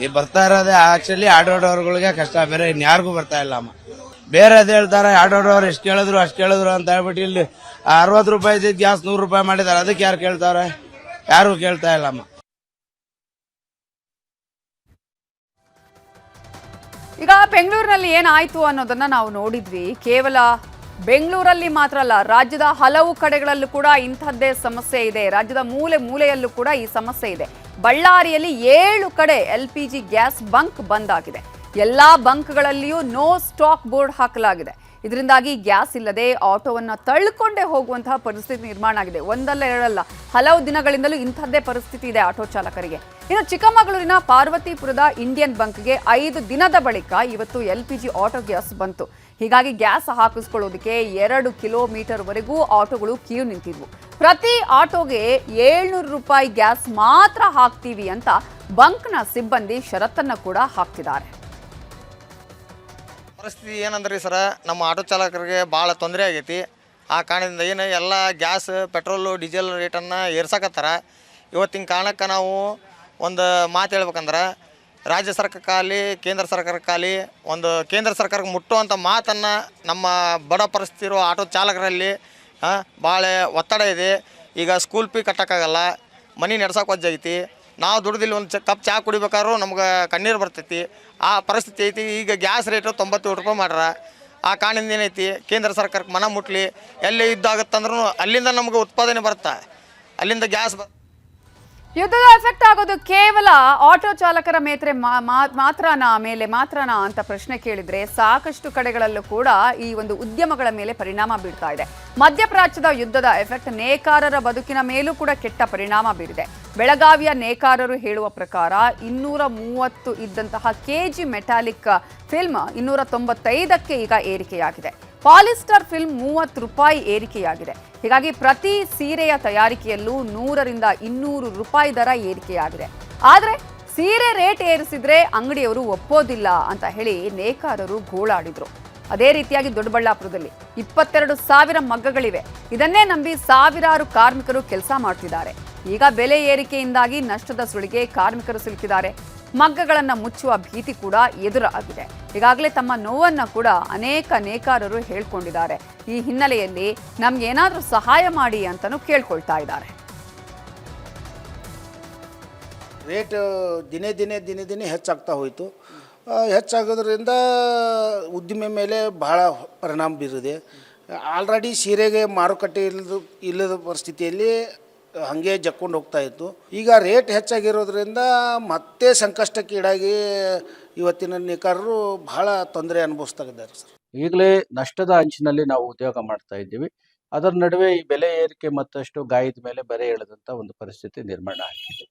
ಈ ಬರ್ತಾ ಇರೋದೇ ಆಕ್ಚುಲಿ ಆಟೋಡವ್ರಗಳಿಗೆ ಕಷ್ಟ, ಬೇರೆ ಇನ್ಯಾರಿಗೂ ಬರ್ತಾ ಇಲ್ಲ ಅಮ್ಮ. ಬೇರೆದು ಹೇಳ್ತಾರೆ ಆಟೋಡವ್ರು ಎಷ್ಟು ಕೇಳಿದ್ರು ಅಷ್ಟು ಕೇಳಿದ್ರು ಅಂತ ಹೇಳ್ಬಿಟ್ಟು ಇಲ್ಲಿ 60 ರೂಪಾಯಿ ಇದ್ದಿದ್ದು ಗ್ಯಾಸ್ 100 ರೂಪಾಯಿ ಮಾಡಿದ್ದಾರೆ. ಅದಕ್ಕೆ ಯಾರು ಕೇಳ್ತಾರೆ? ಯಾರು ಕೇಳ್ತಾ ಇಲ್ಲಮ್ಮ. ಈಗ ಬೆಂಗಳೂರಿನಲ್ಲಿ ಏನಾಯ್ತು ಅನ್ನೋದನ್ನ ನಾವು ನೋಡಿದ್ವಿ. ಕೇವಲ ಬೆಂಗಳೂರಲ್ಲಿ ಮಾತ್ರ ಅಲ್ಲ, ರಾಜ್ಯದ ಹಲವು ಕಡೆಗಳಲ್ಲೂ ಕೂಡ ಇಂಥದ್ದೇ ಸಮಸ್ಯೆ ಇದೆ. ರಾಜ್ಯದ ಮೂಲೆ ಮೂಲೆಯಲ್ಲೂ ಕೂಡ ಈ ಸಮಸ್ಯೆ ಇದೆ. ಬಳ್ಳಾರಿಯಲ್ಲಿ 7 ಕಡೆ LPG ಗ್ಯಾಸ್ ಬಂಕ್ ಬಂದ್ ಆಗಿದೆ. ಎಲ್ಲಾ ಬಂಕ್ಗಳಲ್ಲಿಯೂ ನೋ ಸ್ಟಾಕ್ ಬೋರ್ಡ್ ಹಾಕಲಾಗಿದೆ. ಇದರಿಂದಾಗಿ ಗ್ಯಾಸ್ ಇಲ್ಲದೆ ಆಟೋವನ್ನ ತಳ್ಳಿಕೊಂಡೇ ಹೋಗುವಂತಹ ಪರಿಸ್ಥಿತಿ ನಿರ್ಮಾಣ ಆಗಿದೆ. ಒಂದಲ್ಲ ಎರಡಲ್ಲ, ಹಲವು ದಿನಗಳಿಂದಲೂ ಇಂಥದ್ದೇ ಪರಿಸ್ಥಿತಿ ಇದೆ ಆಟೋ ಚಾಲಕರಿಗೆ. ಇನ್ನು ಚಿಕ್ಕಮಗಳೂರಿನ ಪಾರ್ವತಿಪುರದ ಇಂಡಿಯನ್ ಬಂಕ್ಗೆ 5 ದಿನದ ಬಳಿಕ ಇವತ್ತು LPG ಆಟೋ ಗ್ಯಾಸ್ ಬಂತು. ಹೀಗಾಗಿ ಗ್ಯಾಸ್ ಹಾಕಿಸ್ಕೊಳ್ಳೋದಕ್ಕೆ 2 ಕಿಲೋಮೀಟರ್ ವರೆಗೂ ಆಟೋಗಳು ಕ್ಯೂ ನಿಂತಿದ್ವು. ಪ್ರತಿ ಆಟೋಗೆ 700 ರೂಪಾಯಿ ಗ್ಯಾಸ್ ಮಾತ್ರ ಹಾಕ್ತೀವಿ ಅಂತ ಬಂಕ್ನ ಸಿಬ್ಬಂದಿ ಷರತ್ತನ್ನ ಕೂಡ ಹಾಕ್ತಿದ್ದಾರೆ. ಪರಿಸ್ಥಿತಿ ಏನಂದ್ರಿ ಸರ, ನಮ್ಮ ಆಟೋ ಚಾಲಕರಿಗೆ ಭಾಳ ತೊಂದರೆ ಆಗೈತಿ. ಆ ಕಾರಣದಿಂದ ಏನು ಎಲ್ಲ ಗ್ಯಾಸ್ ಪೆಟ್ರೋಲು ಡೀಸೆಲ್ ರೇಟನ್ನು ಏರ್ಸಕತ್ತಾರ. ಇವತ್ತಿನ ಕಾರಣಕ್ಕೆ ನಾವು ಒಂದು ಮಾತು ಹೇಳ್ಬೇಕಂದ್ರೆ ರಾಜ್ಯ ಸರ್ಕಾರಕ್ಕಾಗಲಿ ಕೇಂದ್ರ ಸರ್ಕಾರಕ್ಕಾಗಲಿ ಒಂದು ಕೇಂದ್ರ ಸರ್ಕಾರಕ್ಕೆ ಮುಟ್ಟುವಂಥ ಮಾತನ್ನು ನಮ್ಮ ಬಡ ಪರಿಸ್ಥಿತಿ ಇರೋ ಆಟೋ ಚಾಲಕರಲ್ಲಿ ಭಾಳ ಒತ್ತಡ ಇದೆ. ಈಗ ಸ್ಕೂಲ್ ಫೀ ಕಟ್ಟೋಕ್ಕಾಗಲ್ಲ, ಮನೆ ನಡ್ಸೋಕೆ ವಜ್ಜಾಗೈತಿ. ನಾವು ದುಡ್ದಿಲ್ಲಿ ಒಂದು ಕಪ್ ಚಹಾ ಕುಡಿಬೇಕಾದ್ರೂ ನಮ್ಗೆ ಕಣ್ಣೀರು ಬರ್ತೈತಿ. ಆ ಪರಿಸ್ಥಿತಿ ಐತಿ. ಈಗ ಗ್ಯಾಸ್ ರೇಟು 97 ರೂಪಾಯಿ ಮಾಡ್ರ. ಆ ಕಾರಣದಿಂದ ಏನೈತಿ, ಕೇಂದ್ರ ಸರ್ಕಾರಕ್ಕೆ ಮನ ಮುಟ್ಲಿ. ಎಲ್ಲಿ ಯುದ್ಧ ಅಲ್ಲಿಂದ ನಮ್ಗೆ ಉತ್ಪಾದನೆ ಬರುತ್ತೆ, ಅಲ್ಲಿಂದ ಗ್ಯಾಸ್ ಯುದ್ಧದ ಎಫೆಕ್ಟ್ ಆಗೋದು ಕೇವಲ ಆಟೋ ಚಾಲಕರ ಮೇಲೆ ಮಾತ್ರನಾ ಅಂತ ಪ್ರಶ್ನೆ ಕೇಳಿದ್ರೆ ಸಾಕಷ್ಟು ಕಡೆಗಳಲ್ಲೂ ಕೂಡ ಈ ಒಂದು ಉದ್ಯಮಗಳ ಮೇಲೆ ಪರಿಣಾಮ ಬೀಳ್ತಾ ಇದೆ. ಮಧ್ಯಪ್ರಾಚ್ಯದ ಯುದ್ಧದ ಎಫೆಕ್ಟ್ ನೇಕಾರರ ಬದುಕಿನ ಮೇಲೂ ಕೂಡ ಕೆಟ್ಟ ಪರಿಣಾಮ ಬೀರಿದೆ. ಬೆಳಗಾವಿಯ ನೇಕಾರರು ಹೇಳುವ ಪ್ರಕಾರ 230 ಇದ್ದಂತಹ ಕೆಜಿ ಮೆಟಾಲಿಕ್ ಫಿಲ್ಮ್ 295ಕ್ಕೆ ಈಗ ಏರಿಕೆಯಾಗಿದೆ. ಪಾಲಿಸ್ಟರ್ ಫಿಲ್ಮ್ 30 ರೂಪಾಯಿ ಏರಿಕೆಯಾಗಿದೆ. ಹೀಗಾಗಿ ಪ್ರತಿ ಸೀರೆಯ ತಯಾರಿಕೆಯಲ್ಲೂ 100 ರಿಂದ 200 ರೂಪಾಯಿ ದರ ಏರಿಕೆಯಾಗಿದೆ. ಆದರೆ ಸೀರೆ ರೇಟ್ ಏರಿಸಿದ್ರೆ ಅಂಗಡಿಯವರು ಒಪ್ಪೋದಿಲ್ಲ ಅಂತ ಹೇಳಿ ನೇಕಾರರು ಗೋಳಾಡಿದ್ರು. ಅದೇ ರೀತಿಯಾಗಿ ದೊಡ್ಡಬಳ್ಳಾಪುರದಲ್ಲಿ 22,000 ಮಗ್ಗಗಳಿವೆ. ಇದನ್ನೇ ನಂಬಿ ಸಾವಿರಾರು ಕಾರ್ಮಿಕರು ಕೆಲಸ ಮಾಡ್ತಿದ್ದಾರೆ. ಈಗ ಬೆಲೆ ಏರಿಕೆಯಿಂದಾಗಿ ನಷ್ಟದ ಸುಳಿಗೆ ಕಾರ್ಮಿಕರು ಸಿಲುಕಿದ್ದಾರೆ. ಮಗ್ಗಗಳನ್ನು ಮುಚ್ಚುವ ಭೀತಿ ಕೂಡ ಎದುರಾಗಿದೆ. ಈಗಾಗಲೇ ತಮ್ಮ ನೋವನ್ನು ಕೂಡ ಅನೇಕ ನೇಕಾರರು ಹೇಳ್ಕೊಂಡಿದ್ದಾರೆ. ಈ ಹಿನ್ನೆಲೆಯಲ್ಲಿ ನಮ್ಗೆ ಏನಾದರೂ ಸಹಾಯ ಮಾಡಿ ಅಂತಲೂ ಕೇಳ್ಕೊಳ್ತಾ ಇದ್ದಾರೆ. ರೇಟ್ ದಿನೇ ದಿನೇ ಹೆಚ್ಚಾಗ್ತಾ ಹೋಯಿತು. ಹೆಚ್ಚಾಗೋದ್ರಿಂದ ಉದ್ದಿಮೆ ಮೇಲೆ ಬಹಳ ಪರಿಣಾಮ ಬೀರಿದೆ. ಆಲ್ರೆಡಿ ಸೀರೆಗೆ ಮಾರುಕಟ್ಟೆ ಇಲ್ಲದ ಪರಿಸ್ಥಿತಿಯಲ್ಲಿ ಹಾಗೆ ಜಕ್ಕೊಂಡು ಹೋಗ್ತಾ ಇತ್ತು. ಈಗ ರೇಟ್ ಹೆಚ್ಚಾಗಿರೋದ್ರಿಂದ ಮತ್ತೆ ಸಂಕಷ್ಟಕ್ಕೀಡಾಗಿ ಇವತ್ತಿನ ನೇಕಾರರು ಬಹಳ ತೊಂದರೆ ಅನುಭವಿಸ್ತಾ ಇದ್ದಾರೆ ಸರ್. ಈಗಲೇ ನಷ್ಟದ ಅಂಚಿನಲ್ಲಿ ನಾವು ಉದ್ಯೋಗ ಮಾಡ್ತಾ ಇದ್ದೀವಿ. ಅದರ ನಡುವೆ ಈ ಬೆಲೆ ಏರಿಕೆ ಮತ್ತಷ್ಟು ಗಾಯದ ಮೇಲೆ ಬೆಲೆ ಇಳಿದಂಥ ಒಂದು ಪರಿಸ್ಥಿತಿ ನಿರ್ಮಾಣ ಆಗಿದೆ.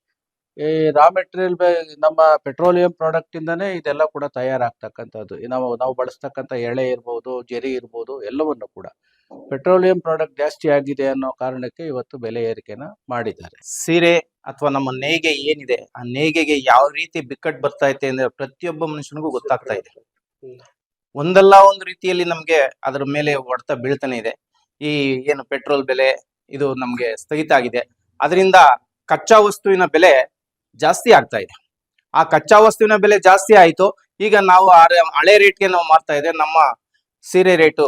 ಈ ರಾ ಮೆಟೀರಿಯಲ್ ನಮ್ಮ ಪೆಟ್ರೋಲಿಯಂ ಪ್ರಾಡಕ್ಟಿಂದನೇ ಇದೆಲ್ಲ ಕೂಡ ತಯಾರಾಗ್ತಕ್ಕಂಥದ್ದು. ನಾವು ಬಳಸ್ತಕ್ಕಂಥ ಎಳೆ ಇರ್ಬೋದು, ಜರಿ ಇರ್ಬೋದು, ಎಲ್ಲವನ್ನು ಕೂಡ ಪೆಟ್ರೋಲಿಯಂ ಪ್ರಾಡಕ್ಟ್ ಜಾಸ್ತಿ ಆಗಿದೆ ಅನ್ನೋ ಕಾರಣಕ್ಕೆ ಇವತ್ತು ಬೆಲೆ ಏರಿಕೆನ ಮಾಡಿದ್ದಾರೆ. ಸೀರೆ ಅಥವಾ ನಮ್ಮ ನೇಯ್ಗೆ ಏನಿದೆ, ಆ ನೇಯ್ಗೆಗೆ ಯಾವ ರೀತಿ ಬಿಕ್ಕಟ್ಟು ಬರ್ತಾ ಇದೆ ಅಂದ್ರೆ ಪ್ರತಿಯೊಬ್ಬ ಮನುಷ್ಯನಿಗೂ ಗೊತ್ತಾಗ್ತಾ ಇದೆ. ಒಂದಲ್ಲ ಒಂದು ರೀತಿಯಲ್ಲಿ ನಮ್ಗೆ ಅದರ ಮೇಲೆ ಹೊಡೆತ ಬೀಳ್ತಾನೆ ಇದೆ. ಈ ಏನು ಪೆಟ್ರೋಲ್ ಬೆಲೆ ಇದು ನಮ್ಗೆ ಸ್ಥಗಿತ ಆಗಿದೆ. ಅದರಿಂದ ಕಚ್ಚಾ ವಸ್ತುವಿನ ಬೆಲೆ ಜಾಸ್ತಿ ಆಗ್ತಾ ಇದೆ. ಆ ಕಚ್ಚಾ ವಸ್ತುವಿನ ಬೆಲೆ ಜಾಸ್ತಿ ಆಯ್ತು. ಈಗ ನಾವು ಹಳೆ ರೇಟ್ಗೆ ನಾವು ಮಾರ್ತಾ ಇದೆ. ನಮ್ಮ ಸೀರೆ ರೇಟು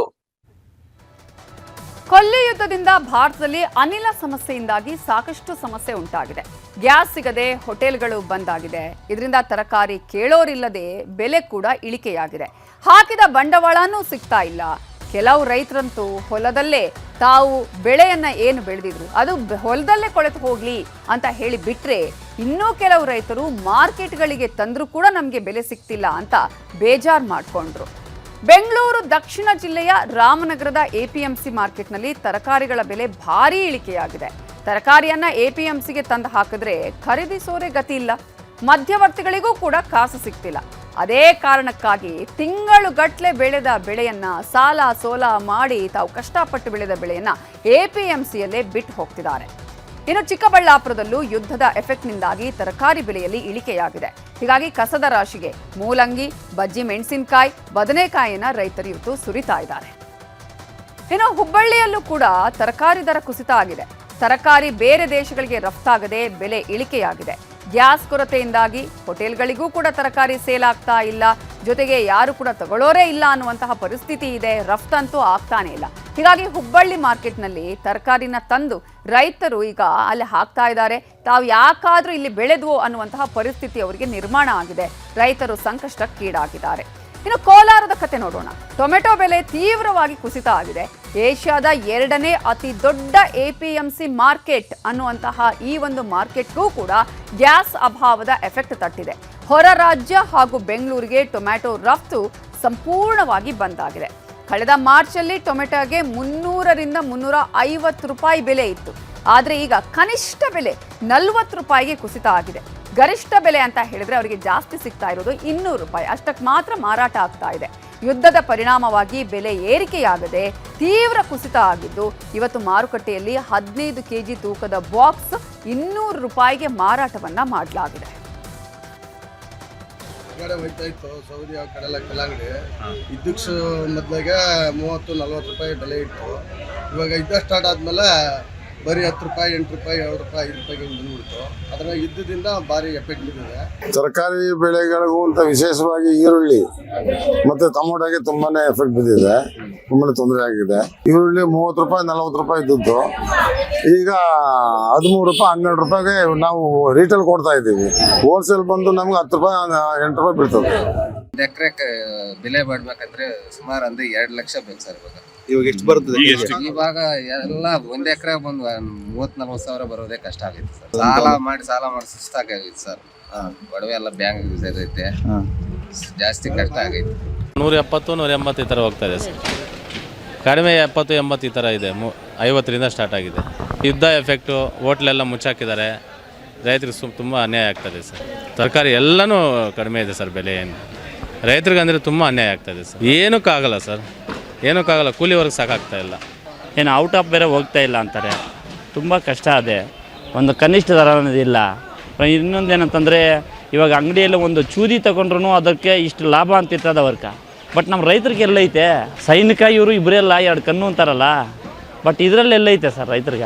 ಕೊಲ್ಲಿ ಯುದ್ಧದಿಂದ ಭಾರತದಲ್ಲಿ ಅನಿಲ ಸಮಸ್ಯೆಯಿಂದಾಗಿ ಸಾಕಷ್ಟು ಸಮಸ್ಯೆ ಉಂಟಾಗಿದೆ. ಗ್ಯಾಸ್ ಸಿಗದೆ ಹೋಟೆಲ್ಗಳು ಬಂದ್ ಆಗಿದೆ. ಇದರಿಂದ ತರಕಾರಿ ಕೇಳೋರಿಲ್ಲದೆ ಬೆಲೆ ಕೂಡ ಇಳಿಕೆಯಾಗಿದೆ. ಹಾಕಿದ ಬಂಡವಾಳನೂ ಸಿಗ್ತಾ ಇಲ್ಲ. ಕೆಲವು ರೈತರಂತೂ ಹೊಲದಲ್ಲೇ ತಾವು ಬೆಳೆಯನ್ನ ಏನು ಬೆಳೆದಿದ್ರು ಅದು ಹೊಲದಲ್ಲೇ ಕೊಳೆತು ಹೋಗ್ಲಿ ಅಂತ ಹೇಳಿ ಬಿಟ್ರೆ, ಇನ್ನೂ ಕೆಲವು ರೈತರು ಮಾರ್ಕೆಟ್ಗಳಿಗೆ ತಂದ್ರೂ ಕೂಡ ನಮಗೆ ಬೆಲೆ ಸಿಗ್ತಿಲ್ಲ ಅಂತ ಬೇಜಾರು ಮಾಡಿಕೊಂಡ್ರು. ಬೆಂಗಳೂರು ದಕ್ಷಿಣ ಜಿಲ್ಲೆಯ ರಾಮನಗರದ ಎಪಿಎಂಸಿ ಮಾರ್ಕೆಟ್ನಲ್ಲಿ ತರಕಾರಿಗಳ ಬೆಲೆ ಭಾರೀ ಇಳಿಕೆಯಾಗಿದೆ. ತರಕಾರಿಯನ್ನ ಎಪಿಎಂಸಿಗೆ ತಂದು ಹಾಕಿದ್ರೆ ಖರೀದಿಸೋರೆ ಗತಿ ಇಲ್ಲ. ಮಧ್ಯವರ್ತಿಗಳಿಗೂ ಕೂಡ ಕಾಸು ಸಿಗ್ತಿಲ್ಲ. ಅದೇ ಕಾರಣಕ್ಕಾಗಿ ತಿಂಗಳುಗಟ್ಲೆ ಬೆಳೆದ ಬೆಳೆಯನ್ನ ಸಾಲ ಸೋಲ ಮಾಡಿ ತಾವು ಕಷ್ಟಪಟ್ಟು ಬೆಳೆದ ಬೆಳೆಯನ್ನ ಎಪಿಎಂಸಿಯಲ್ಲೇ ಬಿಟ್ಟು ಹೋಗ್ತಿದ್ದಾರೆ. ಇನ್ನು ಚಿಕ್ಕಬಳ್ಳಾಪುರದಲ್ಲೂ ಯುದ್ಧದ ಎಫೆಕ್ಟ್ನಿಂದಾಗಿ ತರಕಾರಿ ಬೆಲೆಯಲ್ಲಿ ಇಳಿಕೆಯಾಗಿದೆ. ಹೀಗಾಗಿ ಕಸದ ರಾಶಿಗೆ ಮೂಲಂಗಿ, ಬಜ್ಜಿ ಮೆಣಸಿನಕಾಯಿ, ಬದನೆಕಾಯಿಯನ್ನ ರೈತರು ಇವತ್ತು ಸುರಿತಾ ಇದ್ದಾರೆ. ಇನ್ನು ಹುಬ್ಬಳ್ಳಿಯಲ್ಲೂ ಕೂಡ ತರಕಾರಿ ದರ ಕುಸಿತ ಆಗಿದೆ. ತರಕಾರಿ ಬೇರೆ ದೇಶಗಳಿಗೆ ರಫ್ತಾಗದೆ ಬೆಲೆ ಇಳಿಕೆಯಾಗಿದೆ. ಗ್ಯಾಸ್ ಕೊರತೆಯಿಂದಾಗಿ ಹೋಟೆಲ್ಗಳಿಗೂ ಕೂಡ ತರಕಾರಿ ಸೇಲ್ ಆಗ್ತಾ ಇಲ್ಲ. ಜೊತೆಗೆ ಯಾರು ಕೂಡ ತಗೊಳ್ಳೋರೇ ಇಲ್ಲ ಅನ್ನುವಂತಹ ಪರಿಸ್ಥಿತಿ ಇದೆ. ರಫ್ತಂತೂ ಆಗ್ತಾನೆ ಇಲ್ಲ. ಹೀಗಾಗಿ ಹುಬ್ಬಳ್ಳಿ ಮಾರ್ಕೆಟ್ನಲ್ಲಿ ತರಕಾರಿನ ತಂದು ರೈತರು ಈಗ ಅಲ್ಲಿ ಹಾಕ್ತಾ ಇದ್ದಾರೆ. ತಾವು ಯಾಕಾದ್ರೂ ಇಲ್ಲಿ ಬೆಳೆದ್ವು ಅನ್ನುವಂತಹ ಪರಿಸ್ಥಿತಿ ಅವರಿಗೆ ನಿರ್ಮಾಣ ಆಗಿದೆ. ರೈತರು ಸಂಕಷ್ಟಕ್ಕೀಡಾಗಿದ್ದಾರೆ. ಇನ್ನು ಕೋಲಾರದ ಕತೆ ನೋಡೋಣ. ಟೊಮೆಟೊ ಬೆಲೆ ತೀವ್ರವಾಗಿ ಕುಸಿತ ಆಗಿದೆ. ಏಷ್ಯಾದ 2ನೇ ಅತಿ ದೊಡ್ಡ ಎಪಿಎಂಸಿ ಮಾರ್ಕೆಟ್ ಅನ್ನುವಂತಹ ಈ ಒಂದು ಮಾರ್ಕೆಟ್ಗೂ ಕೂಡ ಗ್ಯಾಸ್ ಅಭಾವದ ಎಫೆಕ್ಟ್ ತಟ್ಟಿದೆ. ಹೊರ ರಾಜ್ಯ ಹಾಗೂ ಬೆಂಗಳೂರಿಗೆ ಟೊಮ್ಯಾಟೊ ರಫ್ತು ಸಂಪೂರ್ಣವಾಗಿ ಬಂದ್ ಆಗಿದೆ. ಕಳೆದ ಮಾರ್ಚಲ್ಲಿ ಟೊಮೆಟೊಗೆ 300ರಿಂದ 350 ರೂಪಾಯಿ ಬೆಲೆ ಇತ್ತು. ಆದರೆ ಈಗ ಕನಿಷ್ಠ ಬೆಲೆ 40 ರೂಪಾಯಿಗೆ ಕುಸಿತ ಆಗಿದೆ. ಗರಿಷ್ಠ ಬೆಲೆ ಅಂತ ಹೇಳಿದ್ರೆ ಅವರಿಗೆ ಜಾಸ್ತಿ ಸಿಗ್ತಾ ಇರೋದು 200 ರೂಪಾಯಿ. ಅಷ್ಟಕ್ಕೆ ಮಾತ್ರ ಮಾರಾಟ ಆಗ್ತಾ ಇದೆ. ಯುದ್ಧದ ಪರಿಣಾಮವಾಗಿ ಬೆಲೆ ಏರಿಕೆಯಾಗದೆ ತೀವ್ರ ಕುಸಿತ ಆಗಿದ್ದು ಇವತ್ತು ಮಾರುಕಟ್ಟೆಯಲ್ಲಿ 15 ಕೆಜಿ ತೂಕದ ಬಾಕ್ಸ್ 200 ರೂಪಾಯಿಗೆ ಮಾರಾಟವನ್ನ ಮಾಡಲಾಗಿದೆ. ಹೋಯ್ತಾ ಇತ್ತು ಸೌದಿ ಆ ಕಡೆ ಎಲ್ಲ ಕಲ್ಲಂಗಡಿ ಇದ್ದಕ್ಕೆ ಮೊದಲಾಗ 30-40 ರೂಪಾಯಿ ಬೆಲೆ ಇತ್ತು. ಇವಾಗ ಯುದ್ಧ ಸ್ಟಾರ್ಟ್ ಆದ್ಮೇಲೆ ಬರೀ 10 ರೂಪಾಯಿ, 8 ರೂಪಾಯಿ, 7 ರೂಪಾಯಿ, 5 ರೂಪಾಯಿಗೆ ಬಂದ್ಬಿಡ್ತು. ಅದರ ಯುದ್ಧದಿಂದ ಭಾರಿ ಎಫೆಕ್ಟ್ ಬಿದ್ದಿದೆ. ತರಕಾರಿ ಬೆಳೆಗಳಿಗೂ ಅಂತ ವಿಶೇಷವಾಗಿ ಈರುಳ್ಳಿ ಮತ್ತೆ ಟೊಮೊಟೊಗೆ ತುಂಬಾನೇ ಎಫೆಕ್ಟ್ ಬಿದ್ದಿದೆ. ತುಂಬಾನೇ ತೊಂದರೆ ಆಗಿದೆ. ಈರುಳ್ಳಿ 30 ರೂಪಾಯಿ, 40 ರೂಪಾಯಿ ಇದ್ದದ್ದು ಈಗ 13 ರೂಪಾಯಿ, 12 ರೂಪಾಯಿಗೆ ನಾವು ರೀಟೇಲ್ ಕೊಡ್ತಾ ಇದ್ದೀವಿ. ಹೋಲ್ಸೇಲ್ ಬಂದು ನಮ್ಗೆ 10 ರೂಪಾಯಿ, 8 ರೂಪಾಯಿ ಬೀಳ್ತದೆ. ಎಕರೆ ಬೆಲೆ ಮಾಡ್ಬೇಕಂದ್ರೆ ಸುಮಾರು ಅಂದ್ರೆ 2 ಲಕ್ಷ ಬೇಕು ಸರ್. ಇವಾಗ ಎಷ್ಟು ಬರ್ತದೆ? ಇವಾಗ ಎಲ್ಲ 1 ಎಕರೆ ಬಂದು 30-40 ಸಾವಿರ ಬರೋದೇ ಕಷ್ಟ ಆಗಿತ್ತು ಸರ್. ಸಾಲ ಮಾಡಿ ಸುಸ್ತಾಗಿತ್ತು ಸರ್. ಒಡವೆ ಎಲ್ಲ ಬ್ಯಾಂಕ್ ಯೂಸ್ ಆಗೈತೆ, ಜಾಸ್ತಿ ಕಷ್ಟ ಆಗೈತೆ. 170-180 ಈ ಥರ ಹೋಗ್ತಾ ಇದೆ ಸರ್. ಕಡಿಮೆ 70-80 ಈ ಥರ ಇದೆ. 50ರಿಂದ ಸ್ಟಾರ್ಟ್ ಆಗಿದೆ. ಯುದ್ಧ ಎಫೆಕ್ಟು, ಹೋಟ್ಲೆಲ್ಲ ಮುಚ್ಚಾಕಿದ್ದಾರೆ. ರೈತರಿಗೆ ತುಂಬ ಅನ್ಯಾಯ ಆಗ್ತದೆ ಸರ್. ತರಕಾರಿ ಎಲ್ಲನೂ ಕಡಿಮೆ ಇದೆ ಸರ್ ಬೆಲೆ. ಏನು ರೈತರಿಗೆ ಅಂದರೆ ತುಂಬ ಅನ್ಯಾಯ ಆಗ್ತದೆ ಸರ್. ಏನಕ್ಕಾಗಲ್ಲ ಸರ್, ಏನಕ್ಕಾಗಲ್ಲ. ಕೂಲಿವರೆಗೆ ಸಾಕಾಗ್ತಾ ಇಲ್ಲ. ಏನು ಔಟ್ ಆಫ್ ಬೇರೆ ಹೋಗ್ತಾ ಇಲ್ಲ ಅಂತಾರೆ. ತುಂಬ ಕಷ್ಟ ಇದೆ. ಒಂದು ಕನಿಷ್ಠ ದರ ಅನ್ನೋದಿಲ್ಲ. ಇನ್ನೊಂದೇನಂತಂದರೆ ಇವಾಗ ಅಂಗಡಿಯಲ್ಲಿ ಒಂದು ಚೂರಿ ತಗೊಂಡ್ರು ಅದಕ್ಕೆ ಇಷ್ಟು ಲಾಭ ಅಂತಿರ್ತದೆ ವರ್ಕ. ಬಟ್ ನಮ್ಮ ರೈತರಿಗೆ ಎಲ್ಲೈತೆ? ಸೈನಿಕ ಇವರು ಇಬ್ಬರೆಲ್ಲ 2 ಕಣ್ಣು ಅಂತಾರಲ್ಲ. ಬಟ್ ಇದರಲ್ಲಿ ಎಲ್ಲೈತೆ ಸರ್ ರೈತರಿಗೆ?